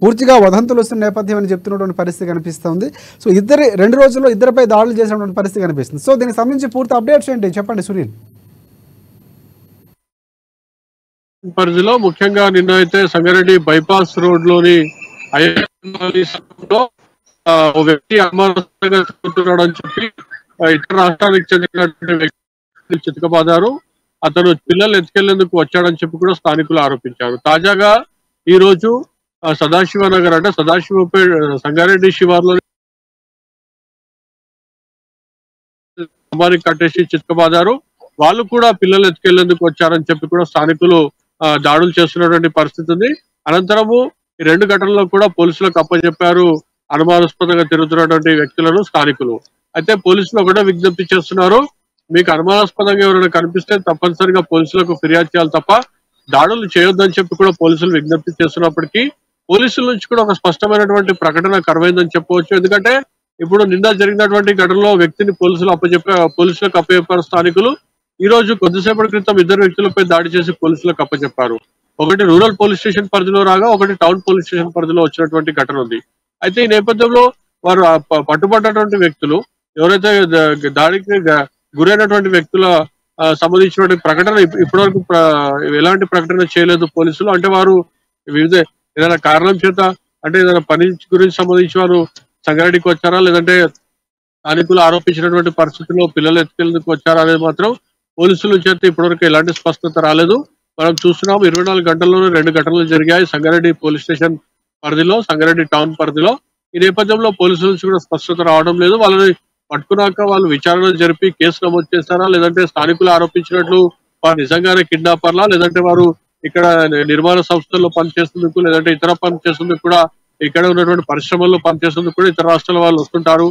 పూర్తిగా వదంతులు వస్తున్న నేపథ్యం అని చెప్తున్నటువంటి పరిస్థితి కనిపిస్తూ ఉంది. సో 2 రోజుల్లో ఇద్దరిపై దాడులు చేసినటువంటి పరిస్థితి కనిపిస్తుంది. సో దీనికి సంబంధించి పూర్తి అప్డేట్స్ ఏంటి చెప్పండి సునీల్. పరిధిలో ముఖ్యంగా నిన్న అయితే సంగారెడ్డి బైపాస్ రోడ్ లోని ఓ వ్యక్తి అనుమానంగా చూస్తున్నాడు అని చెప్పి ఇతర రాష్ట్రానికి చెందినటువంటి వ్యక్తి చితకబాదారు. అతను పిల్లలు ఎత్తుకెళ్లేందుకు వచ్చాడని చెప్పి కూడా స్థానికులు ఆరోపించారు. తాజాగా ఈ రోజు సదాశివనగర్ అంటే సదాశివపేట సంగారెడ్డి శివార్లోని కట్టేసి చితకబాదారు. వాళ్ళు కూడా పిల్లలు ఎత్తుకెళ్లేందుకు వచ్చారని చెప్పి కూడా స్థానికులు దాడులు చేస్తున్నటువంటి పరిస్థితి ఉంది. అనంతరము ఈ 2 ఘటనల్లో కూడా పోలీసులకు అప్పచెప్పారు అనుమానాస్పదంగా తిరుగుతున్నటువంటి వ్యక్తులను స్థానికులు. అయితే పోలీసులు ఒకటే విజ్ఞప్తి చేస్తున్నారు, మీకు అనుమానాస్పదంగా ఎవరైనా కనిపిస్తే తప్పనిసరిగా పోలీసులకు ఫిర్యాదు చేయాలి తప్ప దాడులు చేయొద్దని చెప్పి కూడా పోలీసులు విజ్ఞప్తి చేస్తున్నప్పటికీ పోలీసుల నుంచి కూడా ఒక స్పష్టమైనటువంటి ప్రకటన కరువైందని చెప్పవచ్చు. ఎందుకంటే ఇప్పుడు నిన్న జరిగినటువంటి ఘటనలో వ్యక్తిని పోలీసులకు అప్పచెప్పారు స్థానికులు. ఈ రోజు కొద్దిసేపటి క్రితం 2 వ్యక్తులపై దాడి చేసి పోలీసులకు అప్పచెప్పారు. ఒకటి రూరల్ పోలీస్ స్టేషన్ పరిధిలో రాగా ఒకటి టౌన్ పోలీస్ స్టేషన్ పరిధిలో వచ్చినటువంటి ఘటన ఉంది. అయితే ఈ నేపథ్యంలో వారు పట్టుబడ్డటువంటి వ్యక్తులు ఎవరైతే దాడికి గురైనటువంటి వ్యక్తుల సంబంధించినటువంటి ప్రకటన ఇప్పటివరకు ఎలాంటి ప్రకటన చేయలేదు పోలీసులు. అంటే వారు వివిధ ఏదైనా కారణం చేత అంటే ఏదైనా పని గురించి సంబంధించి వారు సంగారెడ్డికి వచ్చారా లేదంటే స్థానికులు ఆరోపించినటువంటి పరిస్థితుల్లో పిల్లలు ఎత్తుకెళ్ళేందుకు వచ్చారా అనేది మాత్రం పోలీసుల చేత ఇప్పటివరకు ఎలాంటి స్పష్టత రాలేదు. మనం చూస్తున్నాం 24 గంటల్లోనే 2 ఘటనలు జరిగాయి సంగారెడ్డి పోలీస్ స్టేషన్ పరిధిలో, సంగారెడ్డి టౌన్ పరిధిలో. ఈ నేపథ్యంలో పోలీసుల నుంచి కూడా స్పష్టత రావడం లేదు. వాళ్ళని పట్టుకున్నాక వాళ్ళు విచారణ జరిపి కేసు నమోదు చేస్తారా లేదంటే స్థానికులు ఆరోపించినట్లు వారు నిజంగానే కిడ్నాపర్లా లేదంటే వారు ఇక్కడ నిర్మాణ సంస్థల్లో పనిచేసేందుకు లేదంటే ఇతర పని చేసేందుకు కూడా ఇక్కడ ఉన్నటువంటి పరిశ్రమల్లో పనిచేసేందుకు కూడా ఇతర రాష్ట్రాల వాళ్ళు వస్తుంటారు,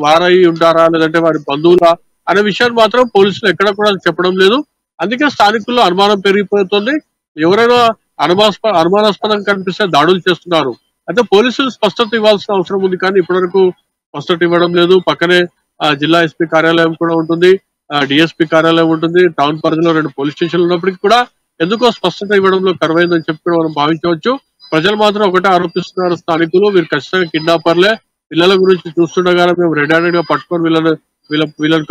వారై ఉంటారా లేదంటే వారి బంధువులా అనే విషయాన్ని మాత్రం పోలీసులు ఎక్కడ కూడా చెప్పడం లేదు. అందుకే స్థానికుల్లో అనుమానం పెరిగిపోతుంది. ఎవరైనా అనుమానాస్పదంగా కనిపిస్తే దాడులు చేస్తున్నారు. అయితే పోలీసులు స్పష్టత ఇవ్వాల్సిన అవసరం ఉంది కానీ ఇప్పటివరకు స్పష్టత ఇవ్వడం లేదు. పక్కనే జిల్లా ఎస్పీ కార్యాలయం కూడా ఉంటుంది, డిఎస్పీ కార్యాలయం ఉంటుంది, టౌన్ పరిధిలో 2 పోలీస్ స్టేషన్లు ఉన్నప్పటికీ కూడా ఎందుకో స్పష్టత ఇవ్వడంలో కరువైందని చెప్పి మనం భావించవచ్చు. ప్రజలు మాత్రం ఒకటే ఆరోపిస్తున్నారు స్థానికులు, వీరు ఖచ్చితంగా కిడ్నాపర్లే, పిల్లల గురించి చూస్తుండగానే మేము రెడ్ హ్యాండెడ్ గా పట్టుకొని వీళ్ళని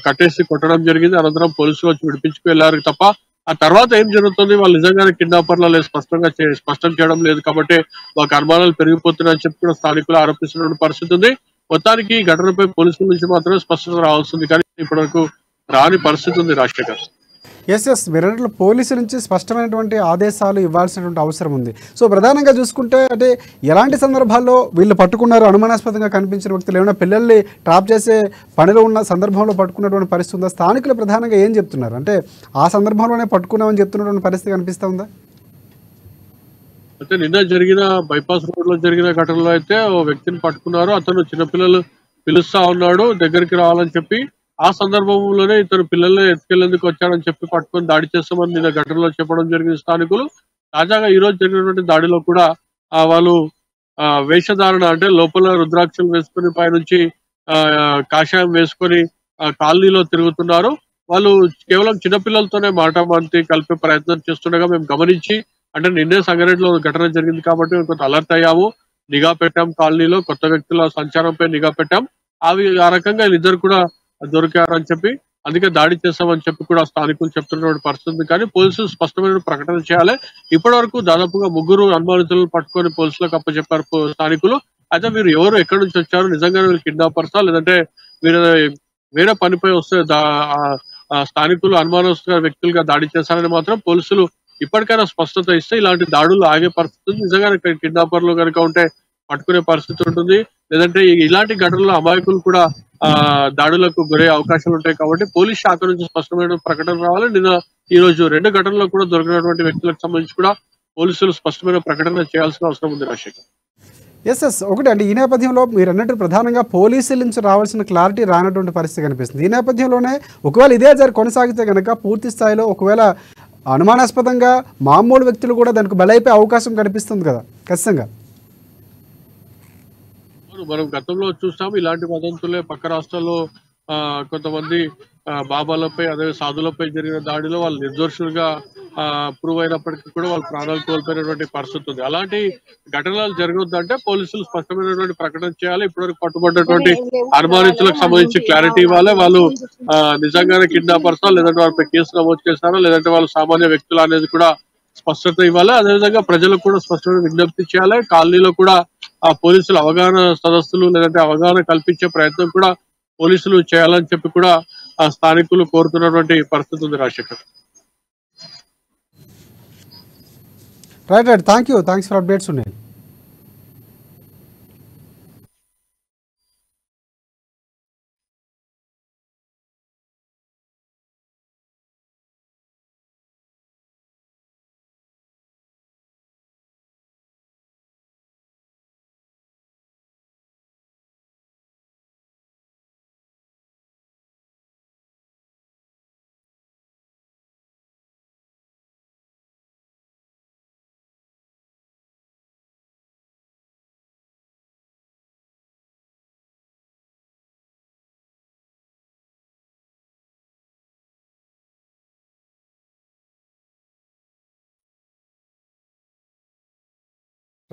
కట్టేసి కొట్టడం జరిగింది. అనంతరం పోలీసులు వచ్చి విడిపించుకు వెళ్ళారు తప్ప ఆ తర్వాత ఏం జరుగుతుంది వాళ్ళు నిజంగానే కిడ్నాపర్ల లేదు స్పష్టం చేయడం లేదు. కాబట్టి మాకు అనుమానాలు పెరిగిపోతున్నాయని చెప్పి కూడా స్థానికులు ఆరోపిస్తున్న పరిస్థితి ఉంది. మొత్తానికి ఈ ఘటనపై పోలీసుల నుంచి మాత్రమే స్పష్టత రావాల్సింది కానీ ఇప్పటివరకు రాని పరిస్థితి ఉంది. రాజశేఖర్. ఎస్ మీరంటే పోలీసుల నుంచి స్పష్టమైనటువంటి ఆదేశాలు ఇవ్వాల్సినటువంటి అవసరం ఉంది. సో ప్రధానంగా చూసుకుంటే అంటే ఎలాంటి సందర్భాల్లో వీళ్ళు పట్టుకున్నారు అనుమానాస్పదంగా కనిపించిన వ్యక్తులు ఏమైనా పిల్లల్ని ట్రాప్ చేసే పనిలో ఉన్న సందర్భంలో పట్టుకున్నటువంటి పరిస్థితి ఉందా? స్థానికులు ప్రధానంగా ఏం చెప్తున్నారు అంటే ఆ సందర్భంలోనే పట్టుకున్నామని చెప్తున్నటువంటి పరిస్థితి కనిపిస్తూ ఉందా? అయితే నిన్న జరిగిన బైపాస్ రోడ్ లో జరిగిన ఘటనలో అయితే ఓ వ్యక్తిని పట్టుకున్నారు. అతను చిన్నపిల్లలు పిలుస్తా ఉన్నాడు దగ్గరికి రావాలని చెప్పి. ఆ సందర్భంలోనే ఇతను పిల్లల్ని ఎత్తుకెళ్లేందుకు వచ్చాడని చెప్పి పట్టుకొని దాడి చేస్తామని నిన్న ఘటనలో చెప్పడం జరిగింది స్థానికులు. తాజాగా ఈ రోజు జరిగినటువంటి దాడిలో కూడా వాళ్ళు వేషధారణ అంటే లోపల రుద్రాక్షలు వేసుకుని పైనుంచి కాషాయం వేసుకొని కాలనీలో తిరుగుతున్నారు. వాళ్ళు కేవలం చిన్నపిల్లలతోనే మాటామాంతి కలిపే ప్రయత్నం చేస్తుండగా మేము గమనించి అంటే నిన్నే సంగారెడ్డిలో ఘటన జరిగింది కాబట్టి మేము కొంత అలర్ట్ అయ్యాము, నిఘా పెట్టాం, కాలనీలో కొత్త వ్యక్తుల సంచారంపై నిఘా పెట్టాం. ఆ రకంగా వీళ్ళిద్దరు కూడా దొరికారని చెప్పి అందుకే దాడి చేస్తామని చెప్పి కూడా స్థానికులు చెప్తున్నటువంటి పరిస్థితి. కానీ పోలీసులు స్పష్టమైన ప్రకటన చేయాలి. ఇప్పటి వరకు దాదాపుగా 3 అనుమానితులను పట్టుకొని పోలీసులకు అప్పచెప్పారు స్థానికులు. అయితే వీరు ఎవరు ఎక్కడి నుంచి వచ్చారు, నిజంగానే వీళ్ళు కిడ్నాపర్సా లేదంటే వీరు వేరే పనిపై వస్తే స్థానికులు అనుమానాస్పద వ్యక్తులుగా దాడి చేశారని మాత్రం పోలీసులు ఇప్పటికైనా స్పష్టత ఇస్తే ఇలాంటి దాడులు ఆగే పరిస్థితి నిజంగానే కిడ్నాపర్లు కనుక ఉంటే పట్టుకునే పరిస్థితి ఉంటుంది. లేదంటే ఇలాంటి ఘటనలో అమాయకులు కూడా దాడులకు గురయ్యే అవకాశాలు ఉంటాయి. కాబట్టి పోలీస్ శాఖ నుంచి స్పష్టమైన ప్రకటన రావాలి. ఈ రోజు 2 ఘటనల్లో కూడా దొరికినటువంటి వ్యక్తులకు సంబంధించి కూడా పోలీసులు స్పష్టమైన ప్రకటన చేయాల్సిన అవసరం ఉంది రాజశేఖర్. ఎస్ ఒకటి అంటే ఈ నేపథ్యంలో మీరు అన్నట్టు ప్రధానంగా పోలీసుల నుంచి రావాల్సిన క్లారిటీ రానటువంటి పరిస్థితి కనిపిస్తుంది. ఈ నేపథ్యంలోనే ఒకవేళ ఇదే కొనసాగితే కనుక పూర్తి స్థాయిలో ఒకవేళ అనుమానాస్పదంగా మామూలు వ్యక్తులు కూడా దానికి బలైపోయే అవకాశం కనిపిస్తుంది కదా ఖచ్చితంగా. మనం గతంలో చూస్తాము ఇలాంటి వదంతులే పక్క రాష్ట్రాల్లో కొంతమంది బాబాలపై అదే సాధులపై జరిగిన దాడిలో వాళ్ళు నిర్దోషులుగా ప్రూవ్ అయినప్పటికీ కూడా వాళ్ళు ప్రాణాలు కోల్పోయినటువంటి పరిస్థితి ఉంది. అలాంటి ఘటనలు జరగొద్దంటే పోలీసులు స్పష్టమైనటువంటి ప్రకటన చేయాలి. ఇప్పటివరకు పట్టుబడ్డటువంటి అనుమానితులకు సంబంధించి క్లారిటీ ఇవ్వాలి. వాళ్ళు నిజంగానే కిడ్నాపర్స్ లేదంటే వాళ్ళపై కేసు నమోదు చేస్తారా లేదంటే వాళ్ళు సామాన్య వ్యక్తులు అనేది కూడా స్పష్టత ఇవ్వాలి. అదేవిధంగా ప్రజలకు కూడా స్పష్టమైన విజ్ఞప్తి చేయాలి. కాలనీలో కూడా పోలీసులు అవగాహన సదస్సులు లేదంటే అవగాహన కల్పించే ప్రయత్నం కూడా పోలీసులు చేయాలని చెప్పి కూడా స్థానికులు కోరుతున్నటువంటి పరిస్థితి ఉంది Rajasekhar. Right thanks for updates ఉన్నాయి.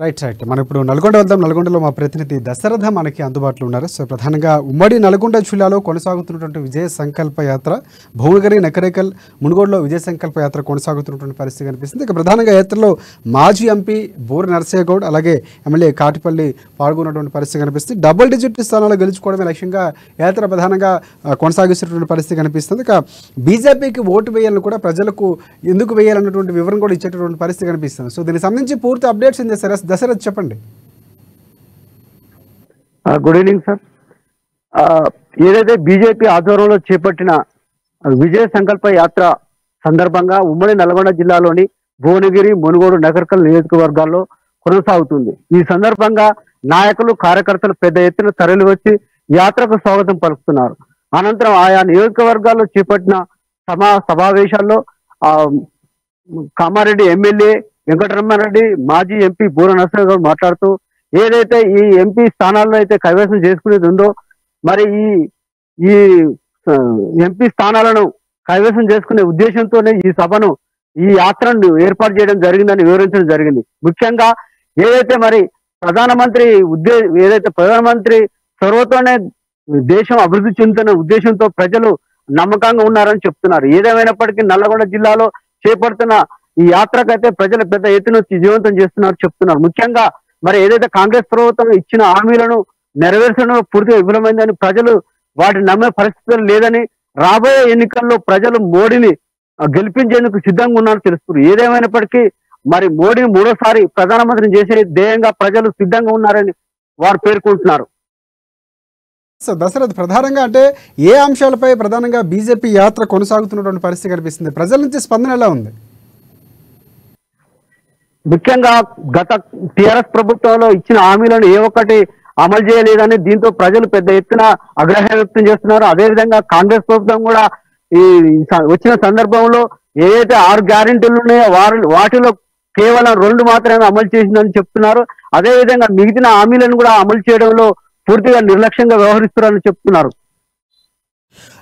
రైట్ మనం ఇప్పుడు నల్గొండ వెళ్దాం. నల్గొండలో మా ప్రతినిధి దశరథ మనకి అందుబాటులో ఉన్నారు. సో ప్రధానంగా ఉమ్మడి నల్గొండ జిల్లాలో కొనసాగుతున్నటువంటి విజయ సంకల్ప యాత్ర భువనగిరి నకరేకల్ మునుగోడులో విజయ సంకల్ప యాత్ర కొనసాగుతున్నటువంటి పరిస్థితి కనిపిస్తుంది. ఇక ప్రధానంగా యాత్రలో మాజీ ఎంపీ బూరి నరసయ్య గౌడ్ అలాగే ఎమ్మెల్యే కాటిపల్లి పాల్గొన్నటువంటి పరిస్థితి కనిపిస్తుంది. డబుల్ డిజిట్ స్థానాలు గెలుచుకోవడమే లక్ష్యంగా యాత్ర ప్రధానంగా కొనసాగిస్తున్నటువంటి పరిస్థితి కనిపిస్తుంది. ఇక బీజేపీకి ఓటు వేయాలని కూడా ప్రజలకు ఎందుకు వేయాలన్నటువంటి వివరం కూడా ఇచ్చేటటువంటి పరిస్థితి కనిపిస్తుంది. సో దీనికి సంబంధించి పూర్తి అప్డేట్స్ ఏం చేస్తారు దశరథ్ చెప్పండి. Good evening sir. ఏదైతే బీజేపీ ఆధ్వర్యంలో చేపట్టిన విజయ సంకల్ప యాత్ర సందర్భంగా ఉమ్మడి నల్గొండ జిల్లాలోని భువనగిరి మునుగోడు నగర్కల్ నియోజకవర్గాల్లో కొనసాగుతుంది. ఈ సందర్భంగా నాయకులు కార్యకర్తలు పెద్ద ఎత్తున తరలి వచ్చి యాత్రకు స్వాగతం పలుకుతున్నారు. అనంతరం ఆయా నియోజకవర్గాల్లో చేపట్టిన సమావేశాల్లో కామారెడ్డి ఎమ్మెల్యే వెంకటరమణారెడ్డి మాజీ ఎంపీ బూర నరసయ్య గౌడ్ మాట్లాడుతూ ఏదైతే ఈ ఎంపీ స్థానాల్లో అయితే కైవసం చేసుకునేది ఉందో మరి ఈ ఎంపీ స్థానాలను కైవసం చేసుకునే ఉద్దేశంతోనే ఈ సభను ఈ యాత్రను ఏర్పాటు చేయడం జరిగిందని వివరించడం జరిగింది. ముఖ్యంగా ఏదైతే మరి ప్రధానమంత్రి చొరవతోనే దేశం అభివృద్ధి చెందుతున్న ఉద్దేశంతో ప్రజలు నమ్మకంగా ఉన్నారని చెప్తున్నారు. ఏదేమైనప్పటికీ నల్లగొండ జిల్లాలో చేపడుతున్న ఈ యాత్రకైతే ప్రజలు పెద్ద ఎత్తున విజయవంతం చేస్తున్నారు చెప్తున్నారు. ముఖ్యంగా మరి ఏదైతే కాంగ్రెస్ ప్రభుత్వం ఇచ్చిన హామీలను నెరవేర్చడంలో పూర్తిగా విఫలమైందని ప్రజలు వాటిని నమ్మే పరిస్థితులు లేదని రాబోయే ఎన్నికల్లో ప్రజలు మోడీని గెలిపించేందుకు సిద్ధంగా ఉన్నారని తెలుస్తున్నారు. ఏదేమైనప్పటికీ మరి మోడీని 3వ ప్రధానమంత్రిని చేసే ధ్యేయంగా ప్రజలు సిద్ధంగా ఉన్నారని వారు పేర్కొంటున్నారు. సో దశరథ్ ప్రధానంగా అంటే ఏ అంశాలపై ప్రధానంగా బీజేపీ యాత్ర కొనసాగుతున్నటువంటి పరిస్థితి కనిపిస్తుంది, ప్రజల నుంచి స్పందన ఎలా ఉంది? ముఖ్యంగా గత టిఆర్ఎస్ ప్రభుత్వంలో ఇచ్చిన హామీలను ఏ ఒక్కటి అమలు చేయలేదని దీంతో ప్రజలు పెద్ద ఎత్తున ఆగ్రహం వ్యక్తం చేస్తున్నారు. అదేవిధంగా కాంగ్రెస్ ప్రభుత్వం కూడా ఈ వచ్చిన సందర్భంలో ఏదైతే 6 గ్యారెంటీలు ఉన్నాయో వాటిలో కేవలం 2 మాత్రమే అమలు చేసిందని చెప్తున్నారు. అదేవిధంగా మిగిలిన హామీలను కూడా అమలు చేయడంలో పూర్తిగా నిర్లక్ష్యంగా వ్యవహరిస్తున్నారని చెప్తున్నారు.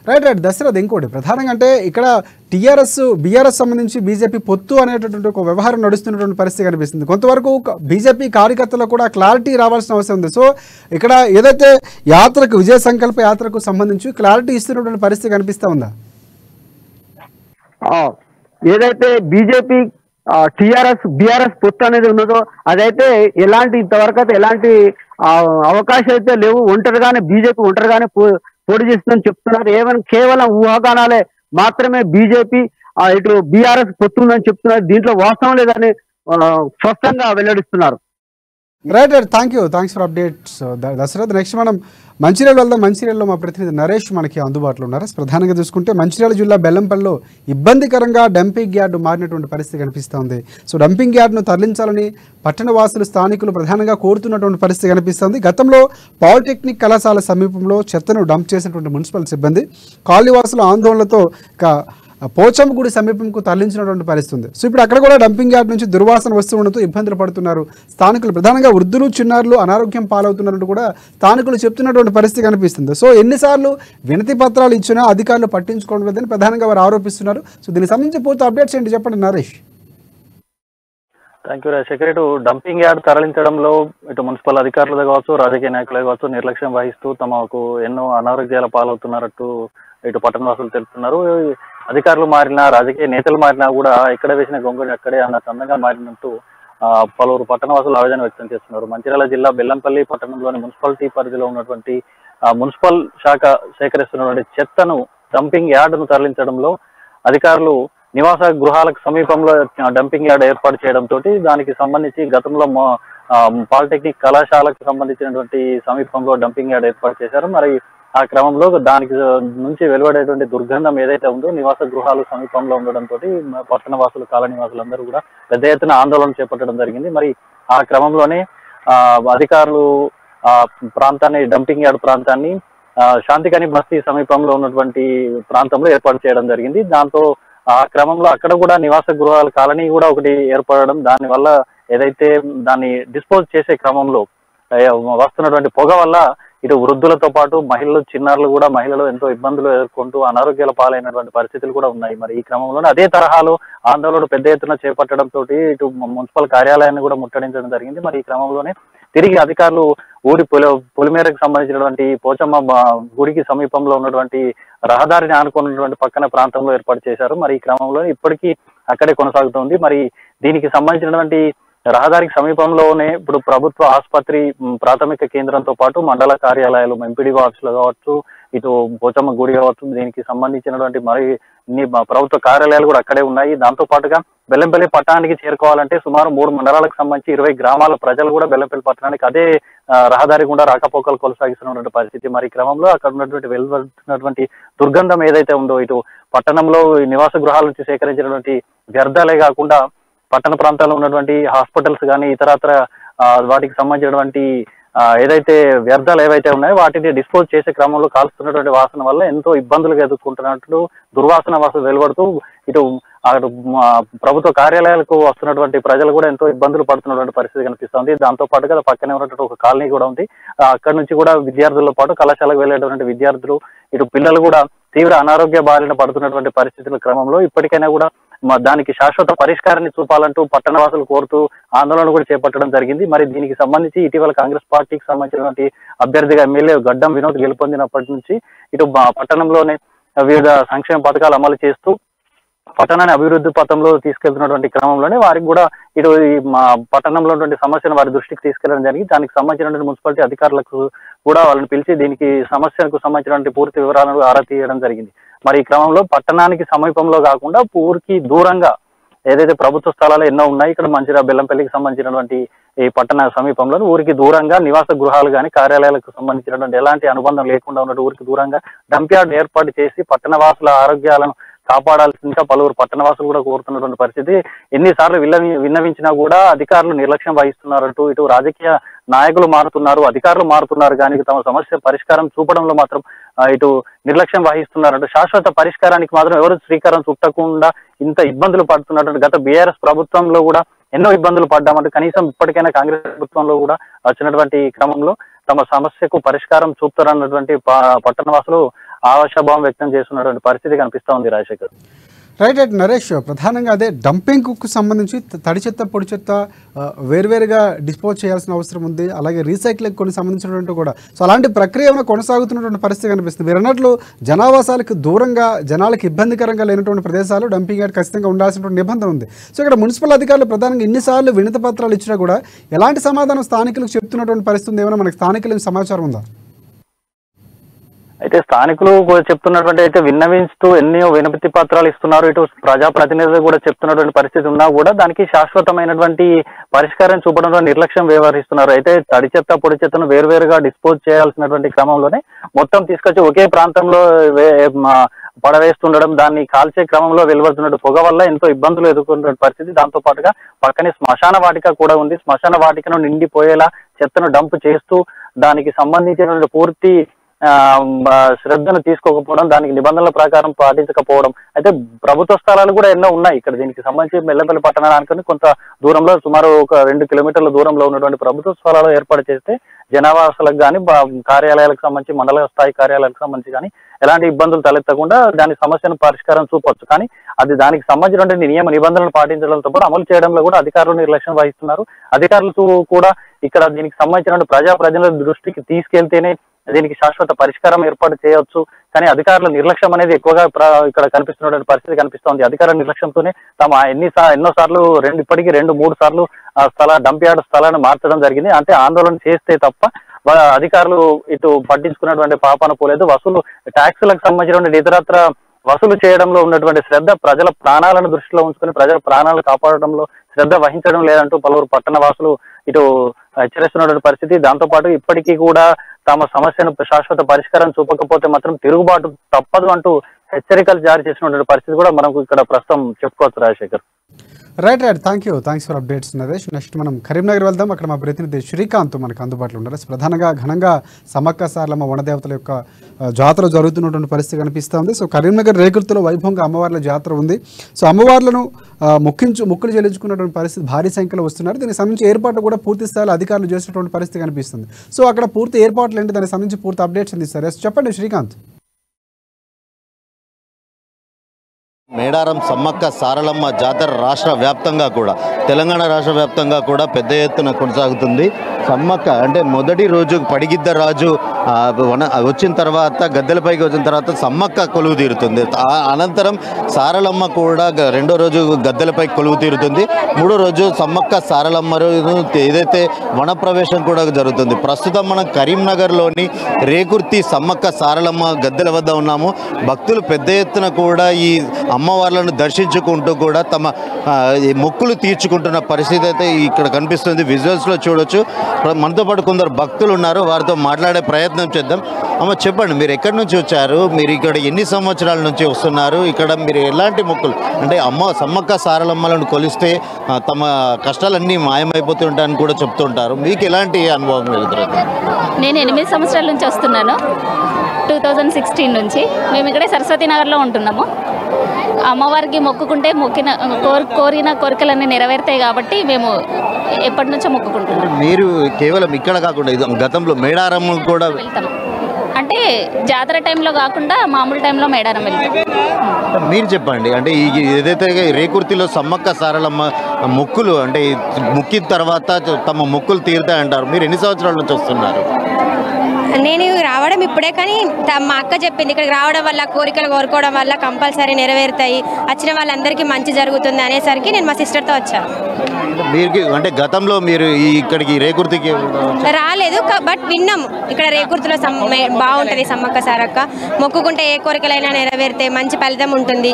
రైట్ దశరథ్ ఇంకోటి ప్రధానంగా అంటే ఇక్కడ బీఆర్ఎస్ సంబంధించి బీజేపీ పొత్తు అనేటటువంటి ఒక వ్యవహారం నడుస్తున్నటువంటి పరిస్థితి కనిపిస్తుంది. కొంతవరకు బీజేపీ కార్యకర్తలకు కూడా క్లారిటీ రావాల్సిన అవసరం ఉంది. సో ఇక్కడ ఏదైతే విజయ సంకల్ప యాత్రకు సంబంధించి క్లారిటీ ఇస్తున్నటువంటి పరిస్థితి కనిపిస్తా ఉందా? ఏదైతే బీజేపీ బీఆర్ఎస్ పొత్తు అనేది ఉన్నదో అదైతే ఇంతవరకు అయితే ఎలాంటి అవకాశం అయితే లేవు. బీజేపీ ఒంటరిగానే పోటీ చేస్తుందని చెప్తున్నారు. కేవలం ఊహాగానాలే మాత్రమే బీజేపీ ఇటు బీఆర్ఎస్ పొత్తుందని చెప్తున్నారు. దీంట్లో వాస్తవం లేదని స్పష్టంగా వెల్లడిస్తున్నారు. Right thanks for updates Dasharath. Next మనం మంచిర్యాల వెళ్దాం. మంచిర్యాలలో మా ప్రతినిధి నరేష్ మనకి అందుబాటులో ఉన్నారు. ప్రధానంగా చూసుకుంటే మంచిర్యాల జిల్లా బెల్లంపల్లిలో ఇబ్బందికరంగా డంపింగ్ యార్డు మారినటువంటి పరిస్థితి కనిపిస్తోంది. సో డంపింగ్ యార్డును తరలించాలని పట్టణ వాసులు స్థానికులు ప్రధానంగా కోరుతున్నటువంటి పరిస్థితి కనిపిస్తోంది. గతంలో పాలిటెక్నిక్ కళాశాల సమీపంలో చెత్తను డంప్ చేసినటువంటి మున్సిపల్ సిబ్బంది కాలనీవాసుల ఆందోళనలతో పోచమ్మగుడి సమీపంకు తరలించినటువంటి పరిస్థితి ఉంది. సో ఇప్పుడు అక్కడ కూడా డంపింగ్ యార్డ్ నుంచి దుర్వాసన వస్తూ ఉండడంతో ఇబ్బందులు పడుతున్నారు స్థానికులు. ప్రధానంగా వృద్ధులు చిన్నారులు అనారోగ్యం పాలవుతున్నట్టు కూడా స్థానికులు చెప్తున్నటువంటి పరిస్థితి కనిపిస్తుంది. సో ఎన్నిసార్లు వినతి పత్రాలు ఇచ్చినా అధికారులు పట్టించుకోవడం లేదని ప్రధానంగా వారు ఆరోపిస్తున్నారు. సో దీనికి సంబంధించి పూర్తి అప్డేట్స్ ఏంటి చెప్పండి నరేష్. Thank you Rajasekhar. ఇటు డంపింగ్ యార్డ్ తరలించడంలో ఇటు మున్సిపల్ అధికారులు కావచ్చు, రాజకీయ నాయకులు కావచ్చు నిర్లక్ష్యం వహిస్తూ తమకు ఎన్నో అనారోగ్యాల పాలవుతున్నట్టు ఇటు పట్టణవాసులు తెలుపుతున్నారు. అధికారులు మారినా, రాజకీయ నేతలు మారినా కూడా ఎక్కడ వేసిన గొంగళి అక్కడే అన్న చందంగా మారినట్టు పలువురు పట్టణవాసులు ఆవేదన వ్యక్తం చేస్తున్నారు. మంచిర్యాల జిల్లా బెల్లంపల్లి పట్టణంలోని మున్సిపాలిటీ పరిధిలో ఉన్నటువంటి మున్సిపల్ శాఖ సేకరిస్తున్నటువంటి చెత్తను డంపింగ్ యార్డును తరలించడంలో అధికారులు నివాస గృహాలకు సమీపంలో డంపింగ్ యార్డ్ ఏర్పాటు చేయడంతో దానికి సంబంధించి గతంలో పాలిటెక్నిక్ కళాశాలకు సంబంధించినటువంటి సమీపంలో డంపింగ్ యార్డ్ ఏర్పాటు చేశారు. మరి ఆ క్రమంలో దానికి నుంచి వెలువడేటువంటి దుర్గంధం ఏదైతే ఉందో నివాస గృహాలు సమీపంలో ఉండడంతో పట్టణ వాసులు కాలనీ వాసులందరూ కూడా పెద్ద ఎత్తున ఆందోళన చేపట్టడం జరిగింది. మరి ఆ క్రమంలోనే అధికారులు ప్రాంతాన్ని డంపింగ్ యార్డ్ ప్రాంతాన్ని శాంతికని బస్తీ సమీపంలో ఉన్నటువంటి ప్రాంతంలో ఏర్పాటు చేయడం జరిగింది. దాంతో ఆ క్రమంలో అక్కడ కూడా నివాస గృహాల కాలనీ కూడా ఒకటి ఏర్పడడం, దానివల్ల ఏదైతే దాన్ని డిస్పోజ్ చేసే క్రమంలో వస్తున్నటువంటి పొగ వల్ల ఇటు వృద్ధులతో పాటు మహిళలు, చిన్నారులు కూడా మహిళలు ఎంతో ఇబ్బందులు ఎదుర్కొంటూ అనారోగ్యాల పాలైనటువంటి పరిస్థితులు కూడా ఉన్నాయి. మరి ఈ క్రమంలోనే అదే తరహాలో ఆందోళనలు పెద్ద ఎత్తున చేపట్టడంతో ఇటు మున్సిపల్ కార్యాలయాన్ని కూడా ముట్టడించడం జరిగింది. మరి ఈ క్రమంలోనే తిరిగి అధికారులు ఊరి పొలిమేరకు సంబంధించినటువంటి పోచమ్మ గుడికి సమీపంలో ఉన్నటువంటి రహదారిని ఆనుకున్నటువంటి పక్కన ప్రాంతంలో ఏర్పాటు చేశారు. మరి ఈ క్రమంలో ఇప్పటికీ అక్కడే కొనసాగుతోంది. మరి దీనికి సంబంధించినటువంటి రహదారికి సమీపంలోనే ఇప్పుడు ప్రభుత్వ ఆసుపత్రి, ప్రాథమిక కేంద్రంతో పాటు మండల కార్యాలయాలు, ఎంపీడీఓ ఆఫీసులు కావచ్చు, ఇటు పోచమ్మ గుడి కావచ్చు, దీనికి సంబంధించినటువంటి మరి ప్రభుత్వ కార్యాలయాలు కూడా అక్కడే ఉన్నాయి. దాంతో పాటుగా బెల్లంపల్లి పట్టణానికి చేరుకోవాలంటే సుమారు 3 మండలాలకు సంబంధించి 20 గ్రామాల ప్రజలు కూడా బెల్లంపల్లి పట్టణానికి అదే రహదారి గుండా రాకపోకలు కొనసాగిస్తున్నటువంటి పరిస్థితి. మరి క్రమంలో అక్కడ ఉన్నటువంటి వెలువడుతున్నటువంటి దుర్గంధం ఏదైతే ఉందో ఇటు పట్టణంలో నివాస గృహాల నుంచి సేకరించినటువంటి వ్యర్థాలే కాకుండా పట్టణ ప్రాంతాల్లో ఉన్నటువంటి హాస్పిటల్స్ కానీ ఇతరత్ర వాటికి సంబంధించినటువంటి ఏదైతే వ్యర్థాలు ఏవైతే ఉన్నాయో వాటిని డిస్పోజ్ చేసే క్రమంలో కాల్స్తున్నటువంటి వాసన వల్ల ఎంతో ఇబ్బందులు ఎదుర్కొంటున్నట్టు దుర్వాసన వాసన వెలువడుతూ ఇటు అటు ప్రభుత్వ కార్యాలయాలకు వస్తున్నటువంటి ప్రజలు కూడా ఎంతో ఇబ్బందులు పడుతున్నటువంటి పరిస్థితి కనిపిస్తుంది. దాంతో పాటుగా పక్కనే ఉన్నటువంటి ఒక కాలనీ కూడా ఉంది. అక్కడి నుంచి కూడా విద్యార్థులతో పాటు కళాశాలకు వెళ్ళేటువంటి విద్యార్థులు, ఇటు పిల్లలు కూడా తీవ్ర అనారోగ్య బారిన పడుతున్నటువంటి పరిస్థితుల క్రమంలో ఇప్పటికైనా కూడా దానికి శాశ్వత పరిష్కారాన్ని చూపాలంటూ పట్టణవాసులు కోరుతూ ఆందోళన కూడా చేపట్టడం జరిగింది. మరి దీనికి సంబంధించి ఇటీవల కాంగ్రెస్ పార్టీకి సంబంధించినటువంటి అభ్యర్థిగా ఎమ్మెల్యే గడ్డం వినోద్ గెలుపొందినప్పటి నుంచి ఇటు పట్టణంలోనే వివిధ సంక్షేమ పథకాలు అమలు చేస్తూ పట్టణాన్ని అభివృద్ధి పథంలో తీసుకెళ్తున్నటువంటి క్రమంలోనే వారికి కూడా ఇటు మా పట్టణంలో ఉన్నటువంటి సమస్యను వారి దృష్టికి తీసుకెళ్లడం జరిగింది. దానికి సంబంధించినటువంటి మున్సిపాలిటీ అధికారులకు కూడా వాళ్ళని పిలిచి దీనికి సమస్యకు సంబంధించినటువంటి పూర్తి వివరాలను ఆరా తీయడం జరిగింది. మరి ఈ క్రమంలో పట్టణానికి సమీపంలో కాకుండా ఊరికి దూరంగా ఏదైతే ప్రభుత్వ స్థలాలు ఎన్నో ఉన్నాయి, ఇక్కడ మంచిర్యాల బెల్లంపల్లికి సంబంధించినటువంటి ఈ పట్టణ సమీపంలో ఊరికి దూరంగా నివాస గృహాలు కానీ కార్యాలయాలకు సంబంధించినటువంటి ఎలాంటి అనుబంధం లేకుండా ఉన్నట్టు ఊరికి దూరంగా డంప్ యార్డ్ ఏర్పాటు చేసి పట్టణ వాసుల ఆరోగ్యాలను కాపాడాల్సిందిగా పలువురు పట్టణవాసులు కూడా కోరుతున్నటువంటి పరిస్థితి. ఎన్నిసార్లు విన్నవించినా కూడా అధికారులు నిర్లక్ష్యం వహిస్తున్నారంటూ ఇటు రాజకీయ నాయకులు మారుతున్నారు, అధికారులు మారుతున్నారు, కానీ తమ సమస్య పరిష్కారం చూపడంలో మాత్రం ఇటు నిర్లక్ష్యం వహిస్తున్నారంటూ శాశ్వత పరిష్కారానికి మాత్రం ఎవరు శ్రీకారం చుట్టకుండా ఇంత ఇబ్బందులు పడుతున్నటువంటి గత బీఆర్ఎస్ ప్రభుత్వంలో కూడా ఎన్నో ఇబ్బందులు పడ్డామంటే కనీసం ఇప్పటికైనా కాంగ్రెస్ ప్రభుత్వంలో కూడా వచ్చినటువంటి క్రమంలో తమ సమస్యకు పరిష్కారం చూపుతారన్నటువంటి పట్టణవాసులు ఆశాభావం వ్యక్తం చేస్తున్నటువంటి పరిస్థితి కనిపిస్తా ఉంది రాజశేఖర్. రైట్ నరేష్, ప్రధానంగా అదే డంపింగ్కు సంబంధించి తడి చెత్త, పొడి చెత్త వేరువేరుగా డిస్పోజ్ చేయాల్సిన అవసరం ఉంది. అలాగే రీసైక్లింగ్ కొన్ని సంబంధించినటువంటి కూడా. సో అలాంటి ప్రక్రియ ఏమైనా కొనసాగుతున్నటువంటి పరిస్థితి కనిపిస్తుంది. మీరు అన్నట్లు జనావాసాలకు దూరంగా, జనాలకు ఇబ్బందికరంగా లేనటువంటి ప్రదేశాలు డంపింగ్ యార్డ్ ఖచ్చితంగా ఉండాల్సినటువంటి నిబంధన ఉంది. సో ఇక్కడ మున్సిపల్ అధికారులు ప్రధానంగా ఇన్నిసార్లు వినతి పత్రాలు ఇచ్చినా కూడా ఎలాంటి సమాధానం స్థానికులకు చెప్తున్నటువంటి పరిస్థితి ఏమైనా మనకి స్థానికులకు సమాచారం ఉందా? అయితే స్థానికులు చెప్తున్నటువంటి అయితే విన్నవించుతూ ఎన్నో వినతి పత్రాలు ఇస్తున్నారు. ఇటు ప్రజాప్రతినిధులు కూడా చెప్తున్నటువంటి పరిస్థితి ఉన్నా కూడా దానికి శాశ్వతమైనటువంటి పరిష్కారం చూపడంలో నిర్లక్ష్యం వ్యవహరిస్తున్నారు. అయితే తడి చెత్త పొడి చెత్తను వేరువేరుగా డిస్పోజ్ చేయాల్సినటువంటి క్రమంలోనే మొత్తం తీసుకొచ్చి ఒకే ప్రాంతంలో పడవేస్తుండడం, దాన్ని కాల్చే క్రమంలో వెలువడుతున్న పొగ వల్ల ఎంతో ఇబ్బందులు ఎదుర్కొన్న పరిస్థితి. దాంతో పాటుగా పక్కనే శ్మశాన వాటిక కూడా ఉంది. శ్మశాన వాటికను నిండిపోయేలా చెత్తను డంప్ చేస్తూ దానికి సంబంధించినటువంటి పూర్తి శ్రద్ధను తీసుకోకపోవడం, దానికి నిబంధనల ప్రకారం పాటించకపోవడం. అయితే ప్రభుత్వ స్థలాలు కూడా ఎన్నో ఉన్నాయి ఇక్కడ. దీనికి సంబంధించి మెల్లపల్లి పట్టణానికి కొంత దూరంలో సుమారు ఒక 2 కిలోమీటర్ల దూరంలో ఉన్నటువంటి ప్రభుత్వ స్థలాలు ఏర్పాటు చేస్తే జనావాసాలకు కానీ కార్యాలయాలకు సంబంధించి మండల స్థాయి కార్యాలయాలకు సంబంధించి కానీ ఎలాంటి ఇబ్బందులు తలెత్తకుండా దాని సమస్యను పరిష్కారం చూపొచ్చు. కానీ అది దానికి సంబంధించినటువంటి నియమ నిబంధనలు పాటించడంతో పాటు అమలు చేయడంలో కూడా అధికారులు నిర్లక్ష్యం వహిస్తున్నారు. అధికారులతో కూడా ఇక్కడ దీనికి సంబంధించిన ప్రజాప్రతినిధుల దృష్టికి తీసుకెళ్తేనే దీనికి శాశ్వత పరిష్కారం ఏర్పాటు చేయవచ్చు. కానీ అధికారుల నిర్లక్ష్యం అనేది ఎక్కువగా ఇక్కడ కనిపిస్తున్నటువంటి పరిస్థితి కనిపిస్తోంది. అధికారుల నిర్లక్ష్యంతోనే తమ ఎన్నోసార్లు ఇప్పటికీ 2-3 సార్లు డంప్ యార్డ్ స్థలాన్ని మార్చడం జరిగింది. అంటే ఆందోళన చేస్తే తప్ప అధికారులు ఇటు పట్టించుకున్నటువంటి పాపాన పోలేదు. ట్యాక్సులకు సంబంధించిన ఇతరత్ర వసూలు చేయడంలో ఉన్నటువంటి శ్రద్ధ, ప్రజల ప్రాణాలను దృష్టిలో ఉంచుకుని ప్రజల ప్రాణాలను కాపాడడంలో శ్రద్ధ వహించడం లేదంటూ పలువురు పట్టణ వాసులు ఇటు హెచ్చరిస్తున్నటువంటి పరిస్థితి. దాంతో పాటు ఇప్పటికీ కూడా తమ సమస్యను శాశ్వత పరిష్కారం చూపకపోతే మాత్రం తిరుగుబాటు తప్పదు అంటూ హెచ్చరికలు జారీ చేసినటువంటి పరిస్థితి కూడా మనకు ఇక్కడ ప్రస్తుతం చెప్పుకోవచ్చు. Rajasekhar. Right. Thanks for updates Naresh. Next మనం కరీంనగర్ వెళ్దాం. అక్కడ మా ప్రతినిధి శ్రీకాంత్ మనకు అందుబాటులో ఉన్నారు. ప్రధానంగా ఘనంగా సమ్మక్క సారలమ్మ వనదేవతల యొక్క జాతర జరుగుతున్నటువంటి పరిస్థితి కనిపిస్తుంది. సో కరీంనగర్ రేకుర్తిలో వైభవంగా అమ్మవార్ల జాతర ఉంది. సో అమ్మవార్లను మొక్కులు చెల్లించుకున్నటువంటి పరిస్థితి భారీ సంఖ్యలో వస్తున్నారు. దీనికి సంబంధించి ఏర్పాట్లు కూడా పూర్తి స్థాయిలో అధికారులు చేసినటువంటి పరిస్థితి కనిపిస్తుంది. సో అక్కడ పూర్తి ఏర్పాట్లు ఏంటి, దానికి సంబంధించి పూర్తి అప్డేట్స్ అందిస్తారు. చెప్పండి శ్రీకాంత్. మేడారం సమ్మక్క సారలమ్మ జాతర రాష్ట్ర వ్యాప్తంగా కూడా, తెలంగాణ రాష్ట్ర వ్యాప్తంగా కూడా పెద్ద ఎత్తున కొనసాగుతుంది. సమ్మక్క అంటే మొదటి రోజు పడిగిద్ద రాజు వచ్చిన తర్వాత, గద్దెలపైకి వచ్చిన తర్వాత సమ్మక్క కొలువు తీరుతుంది. అనంతరం సారలమ్మ కూడా రెండో రోజు గద్దెలపై కొలువు తీరుతుంది. మూడో రోజు సమ్మక్క సారలమ్మ ఏదైతే వనప్రవేశం కూడా జరుగుతుంది. ప్రస్తుతం మనం కరీంనగర్లోని రేకుర్తి సమ్మక్క సారలమ్మ గద్దెల వద్ద ఉన్నాము. భక్తులు పెద్ద ఎత్తున కూడా ఈ అమ్మవార్లను దర్శించుకుంటూ కూడా తమ మొక్కులు తీర్చుకుంటున్న పరిస్థితి అయితే ఇక్కడ కనిపిస్తుంది. విజువల్స్లో చూడొచ్చు. మనతో పాటు కొందరు భక్తులు ఉన్నారు, వారితో మాట్లాడే ప్రయత్నం చేద్దాం. అమ్మ చెప్పండి, మీరు ఎక్కడి నుంచి వచ్చారు? మీరు ఇక్కడ ఎన్ని సంవత్సరాల నుంచి వస్తున్నారు? ఇక్కడ మీరు ఎలాంటి మొక్కులు అంటే సమ్మక్క సారలమ్మలను కొలిస్తే తమ కష్టాలన్నీ మాయమైపోతుంటాయని కూడా చెప్తుంటారు. మీకు ఎలాంటి అనుభవం ఎదురైంది? నేను 8 సంవత్సరాల నుంచి వస్తున్నాను. 2016 నుంచి మేము ఇక్కడే సరస్వతి నగర్లో ఉంటున్నాము. అమ్మవారికి మొక్కుకుంటే కోరిన కోరికలన్నీ నెరవేరుతాయి కాబట్టి మేము ఎప్పటి నుంచో మొక్కుకుంటున్నాం. మీరు కేవలం ఇక్కడ కాకుండా గతంలో మేడారం కూడా వెళ్తాం, అంటే జాతర టైంలో కాకుండా మామూలు టైంలో మేడారం వెళ్తాం. మీరు చెప్పండి, అంటే ఏదైతే రేకుర్తిలో సమ్మక్క సారలమ్మ మొక్కులు అంటే మొక్కిన తర్వాత తమ మొక్కులు తీరుతాయంటారు, మీరు ఎన్ని సంవత్సరాల నుంచి వస్తున్నారు? నేను రావడం ఇప్పుడే, కానీ మా అక్క చెప్పింది ఇక్కడికి రావడం వల్ల కోరికలు కోరుకోవడం వల్ల కంపల్సరీ నెరవేరుతాయి, వచ్చిన వాళ్ళందరికీ మంచి జరుగుతుంది అనేసరికి నేను మా సిస్టర్తో వచ్చాను. మీరు అంటే గతంలో మీరు ఇక్కడికి రేకుర్తికి రాలేదు, బట్ విన్నాము ఇక్కడ రేకుర్తిలో బాగుంటుంది సమ్మక్క సారక్క, మొక్కుకుంటే ఏ కోరికలైనా నెరవేరితే మంచి ఫలితం ఉంటుంది.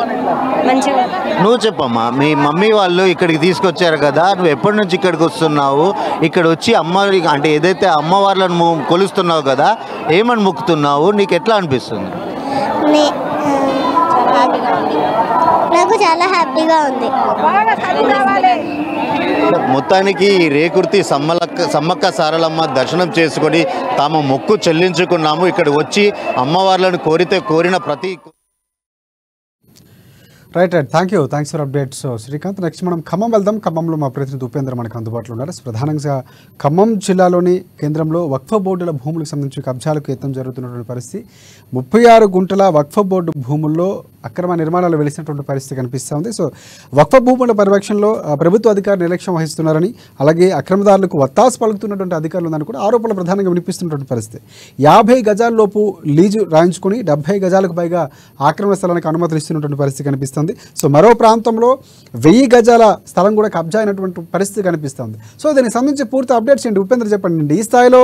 మంచిగా నువ్వు చెప్పమ్మా, మీ మమ్మీ వాళ్ళు ఇక్కడికి తీసుకొచ్చారు కదా, నువ్వు ఎప్పటి నుంచి ఇక్కడికి వస్తున్నావు? ఇక్కడ వచ్చి అంటే ఏదైతే అమ్మవార్లను కొలుస్తున్నావు కదా, ఏమని మొక్కుతున్నావు? నీకు ఎట్లా అనిపిస్తుంది? నాకు చాలా హ్యాపీగా ఉంది. మొత్తానికి రేకుర్తి సమ్మక్క సారలమ్మ దర్శనం చేసుకొని తాము మొక్కు చెల్లించుకున్నాము. ఇక్కడ వచ్చి అమ్మవార్లను కోరిన ప్రతి right. Thanks for updates Srikanth. Next మనం ఖమ్మం వెళ్దాం. ఖమ్మంలో మా ప్రతినిధి ఉపేంద్ర మనకు అందుబాటులో ఉన్నారు. ప్రధానంగా ఖమ్మం జిల్లాలోని కేంద్రంలో వక్ఫ్ బోర్డుల భూములకు సంబంధించి కబ్జాలకు యత్నం జరుగుతున్నటువంటి పరిస్థితి. 36 గుంటల వక్ఫ్ బోర్డు భూముల్లో అక్రమ నిర్మాణాలు వెలిసినటువంటి పరిస్థితి కనిపిస్తూ ఉంది. సో వక్ఫ్ భూముల పరిరక్షణలో ప్రభుత్వ అధికారులు నిర్లక్ష్యం వహిస్తున్నారని, అలాగే అక్రమదారులకు వత్తాసు పలుకుతున్నటువంటి అధికారులు ఉందని కూడా ఆరోపణలు ప్రధానంగా వినిపిస్తున్నటువంటి పరిస్థితి. 50 గజాల్లోపు లీజు రాయించుకుని 70 గజాలకు పైగా ఆక్రమణ స్థలానికి అనుమతులు ఇస్తున్నటువంటి పరిస్థితి కనిపిస్తుంది. సో మరో ప్రాంతంలో 1000 గజాల స్థలం కూడా కబ్జా అయినటువంటి పరిస్థితి కనిపిస్తుంది. సో దీనికి సంబంధించి పూర్తి అప్డేట్స్ ఏంటి ఉపేంద్ర చెప్పండి. ఈ స్థాయిలో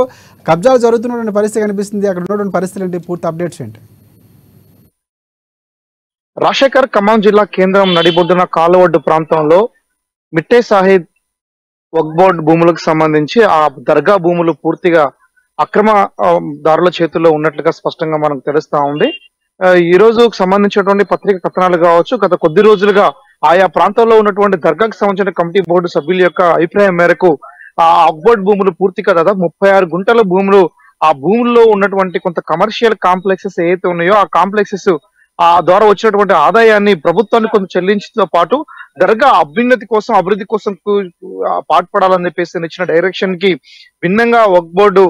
కబ్జాలు జరుగుతున్నటువంటి పరిస్థితి కనిపిస్తుంది, అక్కడ ఉన్నటువంటి పరిస్థితులు ఏంటి, పూర్తి అప్డేట్స్ ఏంటి? రాజశేఖర్ ఖమ్మం జిల్లా కేంద్రం నడిబొడ్డున కాలువడ్డు ప్రాంతంలో మిట్టే సాహిద్ వక్ఫ్ బోర్డ్ భూములకు సంబంధించి ఆ దర్గా భూములు పూర్తిగా అక్రమ దారుల చేతుల్లో ఉన్నట్లుగా స్పష్టంగా మనకు తెలుస్తా ఉంది. ఈ రోజు సంబంధించినటువంటి పత్రిక కథనాలు కావచ్చు, గత కొద్ది రోజులుగా ఆయా ప్రాంతాల్లో ఉన్నటువంటి దర్గాకు సంబంధించిన కమిటీ బోర్డు సభ్యుల యొక్క అభిప్రాయం మేరకు ఆ వక్ఫ్ బోర్డ్ భూములు పూర్తిగా దాదాపు 36 గుంటల భూములు, ఆ భూముల్లో ఉన్నటువంటి కొంత కమర్షియల్ కాంప్లెక్సెస్ ఏవైతే ఉన్నాయో ఆ కాంప్లెక్సెస్ ఆ ద్వారా వచ్చినటువంటి ఆదాయాన్ని ప్రభుత్వానికి కొంత చెల్లించడంతో పాటు దర్గా అభ్యున్నతి కోసం, అభివృద్ధి కోసం పాటుపడాలని చెప్పేసి ఇచ్చిన డైరెక్షన్ కి భిన్నంగా వక్ఫ్ బోర్డు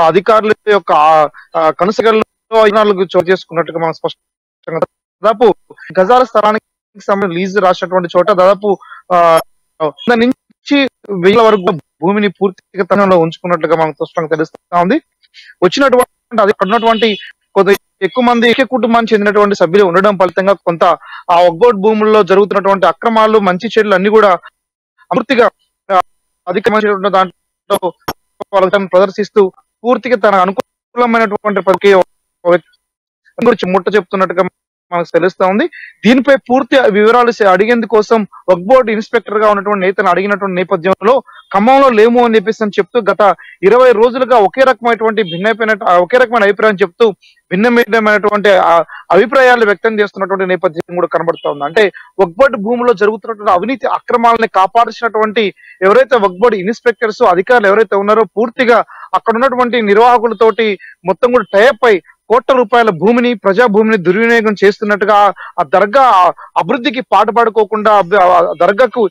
అధికారుల యొక్క కనుసగల్లో చోటు చేసుకున్నట్టుగా మనం స్పష్టంగా దాదాపు గజాల స్థలానికి లీజు రాసినటువంటి చోట దాదాపు నుంచి 1000 వరకు భూమిని పూర్తిగా తనలో ఉంచుకున్నట్లుగా మనకు స్పష్టంగా తెలుస్తా ఉంది. వచ్చినటువంటి అది ఉన్నటువంటి కొంత ఎక్కువ మంది కుటుంబానికి చెందినటువంటి సభ్యులు ఉండడం ఫలితంగా కొంత ఆ వక్ఫ్ బోర్డ్ భూముల్లో జరుగుతున్నటువంటి అక్రమాలు, మంచి చెడులు అన్ని కూడా పూర్తిగా అధికమైనటువంటి దాంట్లో ప్రదర్శిస్తూ పూర్తిగా తన అనుకూలమైనటువంటి గురించి ముట్ట చెప్తున్నట్టుగా మనకు తెలుస్తా ఉంది. దీనిపై పూర్తి వివరాలు అడిగేందుకోసం వక్ఫ్ బోర్డు ఇన్స్పెక్టర్ గా ఉన్నటువంటి నేతను అడిగినటువంటి నేపథ్యంలో ఖమ్మంలో లేము అని చెప్పేసి అని చెప్తూ గత 20 రోజులుగా ఒకే రకమైన అభిప్రాయం చెప్తూ భిన్నమైనటువంటి అభిప్రాయాలు వ్యక్తం చేస్తున్నటువంటి నేపథ్యం కూడా కనబడుతా ఉంది. అంటే వక్ఫ్ బోర్డు భూముల్లో జరుగుతున్నటువంటి అవినీతి అక్రమాలని కాపాడాల్సినటువంటి ఎవరైతే వక్ఫ్ బోర్డు ఇన్స్పెక్టర్స్ అధికారులు ఎవరైతే ఉన్నారో పూర్తిగా అక్కడ ఉన్నటువంటి నిర్వాహకులతోటి మొత్తం కూడా టైప్ అయి కోట్ల రూపాయల భూమిని, ప్రజా భూమిని దుర్వినియోగం చేస్తున్నట్టుగా ఆ దర్గా అభివృద్ధికి పాటుపడుకోకుండా, దర్గాకు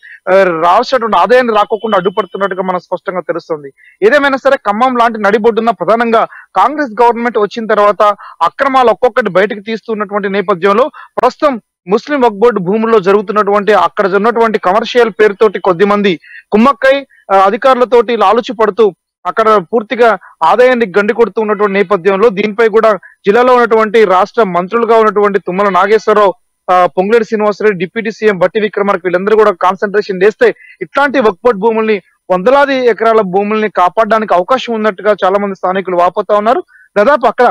రావాల్సినటువంటి ఆదాయాన్ని రాకోకుండా అడ్డుపడుతున్నట్టుగా మనం స్పష్టంగా తెలుస్తుంది. ఏదేమైనా సరే ఖమ్మం లాంటి నడిబొడ్డున్న ప్రధానంగా కాంగ్రెస్ గవర్నమెంట్ వచ్చిన తర్వాత అక్రమాలు ఒక్కొక్కటి బయటకు తీస్తున్నటువంటి నేపథ్యంలో ప్రస్తుతం ముస్లిం వక్ఫ్ బోర్డు భూముల్లో జరుగుతున్నటువంటి అక్కడ ఉన్నటువంటి కమర్షియల్ పేరుతోటి కొద్దిమంది కుమ్మక్కై అధికారులతోటి లాలుచి పడుతూ అక్కడ పూర్తిగా ఆదాయాన్ని గండి కొడుతూ ఉన్నటువంటి నేపథ్యంలో దీనిపై కూడా జిల్లాలో ఉన్నటువంటి రాష్ట్ర మంత్రులుగా ఉన్నటువంటి తుమ్మల నాగేశ్వరరావు, పొంగులేటి శ్రీనివాసరెడ్డి, డిప్యూటీ సీఎం బట్టి విక్రమార్క వీళ్ళందరూ కూడా కాన్సన్ట్రేషన్ చేస్తే ఇట్లాంటి వక్ఫ్ బోర్డు భూముల్ని, వందలాది ఎకరాల భూముల్ని కాపాడడానికి అవకాశం ఉన్నట్టుగా చాలా మంది స్థానికులు వాపోతా ఉన్నారు. దాదాపు అక్కడ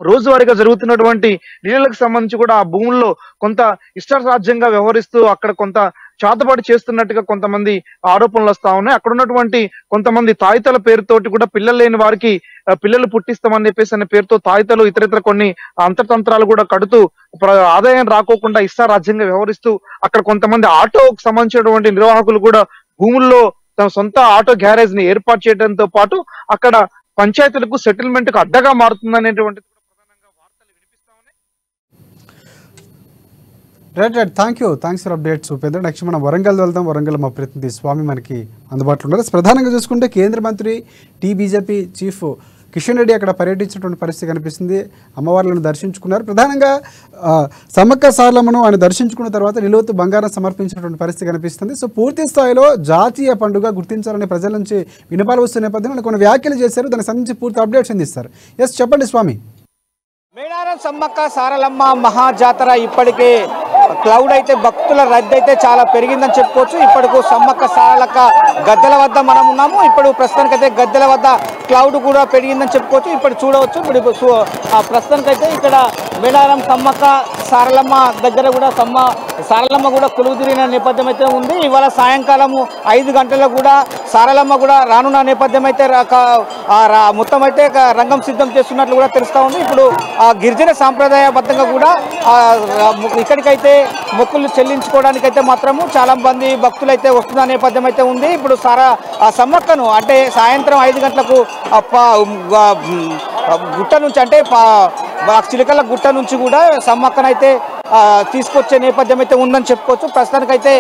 రోజువారీగా జరుగుతున్నటువంటి నీళ్లకు సంబంధించి కూడా ఆ భూముల్లో కొంత ఇష్టారాజ్యంగా వ్యవహరిస్తూ అక్కడ కొంత చాతపాటు చేస్తున్నట్టుగా కొంతమంది ఆరోపణలు వస్తా ఉన్నాయి. అక్కడ ఉన్నటువంటి కొంతమంది తాయితల పేరుతోటి కూడా పిల్లలు లేని వారికి పిల్లలు పుట్టిస్తామని చెప్పేసి అనే పేరుతో తాయితలు ఇతరితర కొన్ని అంతర్తంత్రాలు కూడా కడుతూ ఆదాయం రాకోకుండా ఇష్టారాజ్యంగా వ్యవహరిస్తూ అక్కడ కొంతమంది ఆటోకు సంబంధించినటువంటి నిర్వాహకులు కూడా భూముల్లో తమ సొంత ఆటో గ్యారేజ్ ని ఏర్పాటు చేయడంతో పాటు అక్కడ పంచాయతీలకు సెటిల్మెంట్ కు అడ్డగా మారుతుందనేటువంటి right. Thanks for updates Upendra. Next మనం వరంగల్ వెళ్దాం. వరంగల్ మా ప్రతినిధి స్వామి మనకి అందుబాటులో ఉన్నారు. ప్రధానంగా చూసుకుంటే కేంద్ర మంత్రి బీజేపీ చీఫ్ కిషన్ రెడ్డి అక్కడ పర్యటించినటువంటి పరిస్థితి కనిపిస్తుంది. అమ్మవార్లను దర్శించుకున్నారు. ప్రధానంగా సమ్మక్క సారలమ్మను ఆయన దర్శించుకున్న తర్వాత నిలువెత్తు బంగారం సమర్పించినటువంటి పరిస్థితి కనిపిస్తుంది. సో పూర్తి స్థాయిలో జాతీయ పండుగ గుర్తించాలని ప్రజల నుంచి వినపాలు వస్తున్న నేపథ్యంలో కొన్ని వ్యాఖ్యలు చేశారు. దానికి సంబంధించి పూర్తి అప్డేట్స్ అందిస్తారు. ఎస్ చెప్పండి స్వామి. మేడారం సమ్మక్క సారలమ్మ మహాజాతర ఇప్పటికే క్లౌడ్ అయితే భక్తుల రద్దీ అయితే చాలా పెరిగిందని చెప్పుకోవచ్చు. ఇప్పటికు సమ్మక్క సారలక్క గద్దెల వద్ద మనం ఉన్నాము. ఇప్పుడు ప్రస్తుతానికైతే గద్దెల వద్ద క్లౌడ్ కూడా పెరిగిందని చెప్పుకోవచ్చు. ఇప్పుడు చూడవచ్చు. ఇప్పుడు ప్రస్తుతానికైతే ఇక్కడ మేడారం సమ్మక్క సారలమ్మ దగ్గర కూడా సారలమ్మ కూడా కొలువు తిరిగిన నేపథ్యం అయితే ఉంది. ఇవాళ సాయంకాలము 5 గంటలకు కూడా సారలమ్మ కూడా రానున్న నేపథ్యం అయితే మొత్తం అయితే రంగం సిద్ధం చేస్తున్నట్లు కూడా తెలుస్తూ ఉంది. ఇప్పుడు గిరిజన సాంప్రదాయబద్ధంగా కూడా ఇక్కడికైతే మొక్కులు చెల్లించుకోవడానికి అయితే మాత్రము చాలా మంది భక్తులు అయితే వస్తున్న నేపథ్యం అయితే ఉంది. ఇప్పుడు సమ్మక్కను అంటే సాయంత్రం 5 గంటలకు గుట్ట నుంచి అంటే చిలకల గుట్ట నుంచి కూడా సమ్మక్కనైతే తీసుకొచ్చే నేపథ్యం అయితే ఉందని చెప్పుకోవచ్చు. ప్రస్తుతానికైతే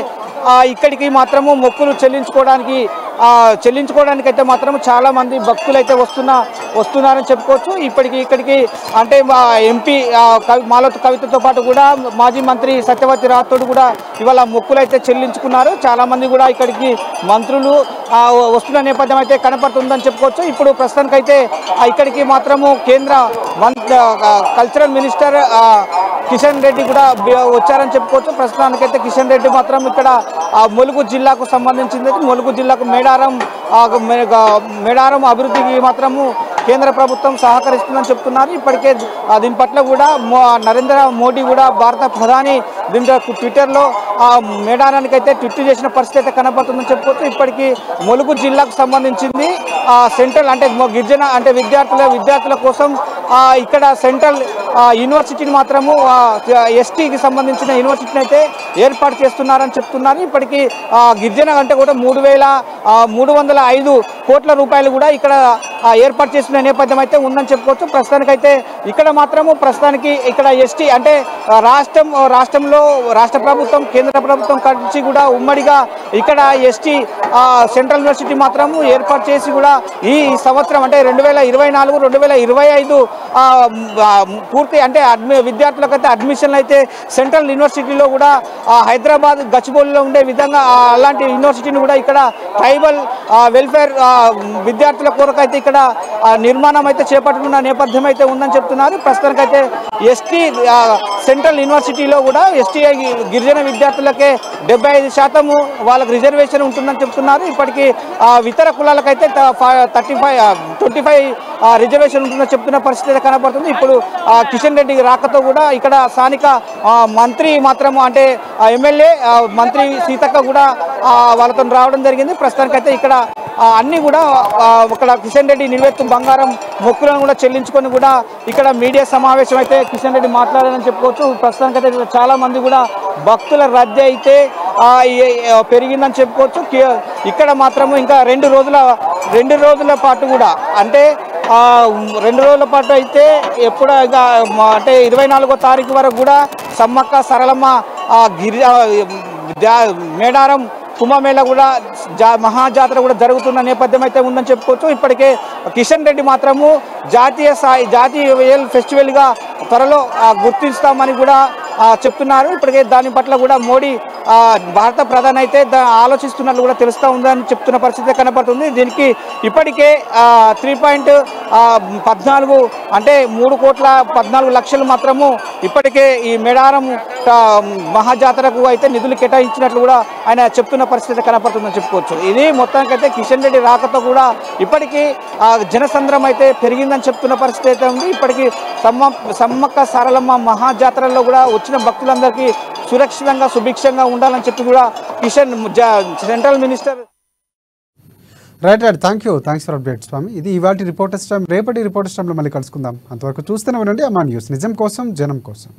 ఇక్కడికి మాత్రము మొక్కులు చెల్లించుకోవడానికి చెల్లించుకోవడానికైతే మాత్రం చాలా మంది భక్తులు అయితే వస్తున్నారని చెప్పుకోవచ్చు. ఇక్కడికి అంటే మా ఎంపీ మాలతి కవితతో పాటు కూడా మాజీ మంత్రి సత్యవతి రాథోడ్ కూడా ఇవాళ మొక్కులు అయితే చెల్లించుకున్నారు. చాలా మంది కూడా ఇక్కడికి మంత్రులు వస్తున్న నేపథ్యం అయితే కనపడుతుందని చెప్పుకోవచ్చు. ఇప్పుడు ప్రస్తుతానికైతే ఇక్కడికి మాత్రము కేంద్ర కల్చరల్ మినిస్టర్ కిషన్ రెడ్డి కూడా వచ్చారని చెప్పుకోవచ్చు. ప్రస్తుతానికైతే కిషన్ రెడ్డి మాత్రం ఇక్కడ ములుగు జిల్లాకు సంబంధించింది ములుగు జిల్లాకు మేడారం అభివృద్ధికి మాత్రము కేంద్ర ప్రభుత్వం సహకరిస్తుందని చెప్తున్నారు. ఇప్పటికే దీని పట్ల కూడా నరేంద్ర మోడీ కూడా భారత ప్రధాని దీంట్లో ట్విట్టర్లో మేడారానికి అయితే ట్విట్ చేసిన పరిస్థితి అయితే కనబడుతుందని చెప్పుకోవచ్చు. ఇప్పటికీ ములుగు జిల్లాకు సంబంధించింది సెంట్రల్ అంటే గిరిజన అంటే విద్యార్థుల కోసం ఇక్కడ సెంట్రల్ యూనివర్సిటీని మాత్రము ఎస్టీకి సంబంధించిన యూనివర్సిటీని అయితే ఏర్పాటు చేస్తున్నారని చెప్తున్నారు. ఇప్పటికీ గిరిజన అంటే కూడా 3,305 కోట్ల రూపాయలు కూడా ఇక్కడ ఏర్పాటు చేసిన నేపథ్యం అయితే ఉందని చెప్పుకోవచ్చు. ప్రస్తుతానికైతే ఇక్కడ మాత్రము ఇక్కడ ఎస్టీ అంటే రాష్ట్రంలో రాష్ట్ర ప్రభుత్వం కేంద్ర ప్రభుత్వం కలిసి కూడా ఉమ్మడిగా ఇక్కడ ఎస్టీ సెంట్రల్ యూనివర్సిటీ మాత్రము ఏర్పాటు చేసి కూడా ఈ సంవత్సరం అంటే 2024-2025 పూర్తి అంటే విద్యార్థులకైతే అడ్మిషన్లు అయితే సెంట్రల్ యూనివర్సిటీలో కూడా హైదరాబాద్ గచ్చిబౌలిలో ఉండే విధంగా అలాంటి యూనివర్సిటీని కూడా ఇక్కడ ట్రైబల్ వెల్ఫేర్ విద్యార్థుల కొరకు అయితే ఇక్కడ నిర్మాణం అయితే చేపట్టుకున్న నేపథ్యం అయితే ఉందని చెప్తున్నారు. ప్రస్తుతానికైతే ఎస్టీ సెంట్రల్ యూనివర్సిటీలో కూడా ఎస్టీ గిరిజన విద్యార్థులకే 75% వాళ్ళకి రిజర్వేషన్ ఉంటుందని చెప్తున్నారు. ఇప్పటికీ ఇతర కులాలకైతే 25 రిజర్వేషన్ ఉంటుందని చెప్తున్న పరిస్థితి కనబడుతుంది. ఇప్పుడు కిషన్ రెడ్డి రాకతో కూడా ఇక్కడ స్థానిక మంత్రి మాత్రము అంటే ఎమ్మెల్యే మంత్రి సీతక్క కూడా వాళ్ళతో రావడం జరిగింది. ప్రస్తుతానికైతే ఇక్కడ అన్ని కూడా ఇక్కడ కిషన్ రెడ్డి నిలువెత్తు బంగారం మొక్కులను కూడా చెల్లించుకొని కూడా ఇక్కడ మీడియా సమావేశం అయితే కిషన్ రెడ్డి మాట్లాడారని చెప్పుకోవచ్చు. ప్రస్తుతానికైతే చాలా మంది కూడా భక్తుల రద్దీ అయితే పెరిగిందని చెప్పుకోవచ్చు. ఇక్కడ మాత్రము ఇంకా 2 రోజుల పాటు కూడా అంటే 2 రోజుల పాటు అయితే ఎప్పుడు అంటే 24వ తారీఖు వరకు కూడా సమ్మక్క సరళమ్మ మేడారం కుంభమేళ కూడా మహాజాతర కూడా జరుగుతున్న నేపథ్యం అయితే ఉందని చెప్పుకోవచ్చు. ఇప్పటికే కిషన్ రెడ్డి మాత్రము జాతీయ ఫెస్టివల్గా త్వరలో గుర్తిస్తామని కూడా చెప్తున్నారు. ఇప్పటికే దాని పట్ల కూడా మోడీ భారత ప్రధాని అయితే ఆలోచిస్తున్నట్లు కూడా తెలుస్తూ ఉందని చెప్తున్న పరిస్థితి కనబడుతుంది. దీనికి ఇప్పటికే 3.14 అంటే 3,14 లక్షలు మాత్రము ఇప్పటికే ఈ మేడారం మహాజాతరకు అయితే నిధులు కేటాయించినట్లు కూడా ఆయన చెప్తున్న పరిస్థితి కనపడుతుందని చెప్పుకోవచ్చు. ఇది మొత్తానికైతే కిషన్ రెడ్డి రాకతో కూడా ఇప్పటికీ జనసంద్రం అయితే పెరిగిందని చెప్తున్న పరిస్థితి అయితే ఉంది. ఇప్పటికీ సమ్మక్క సారలమ్మ మహాజాతరలో కూడా వచ్చిన భక్తులందరికీ సురక్షితంగా సుభిక్షంగా ఉండాలని చెప్పి కూడా central minister right thanks for update Swamy. ఇది ఇవాళ రిపోర్టర్స్ టైం. రేపటి రిపోర్టర్స్ టైంలో మళ్ళీ కలుసుకుందాం. అంతవరకు చూస్తూనే ఉండండి అమ్మా న్యూస్, నిజం కోసం జనం కోసం.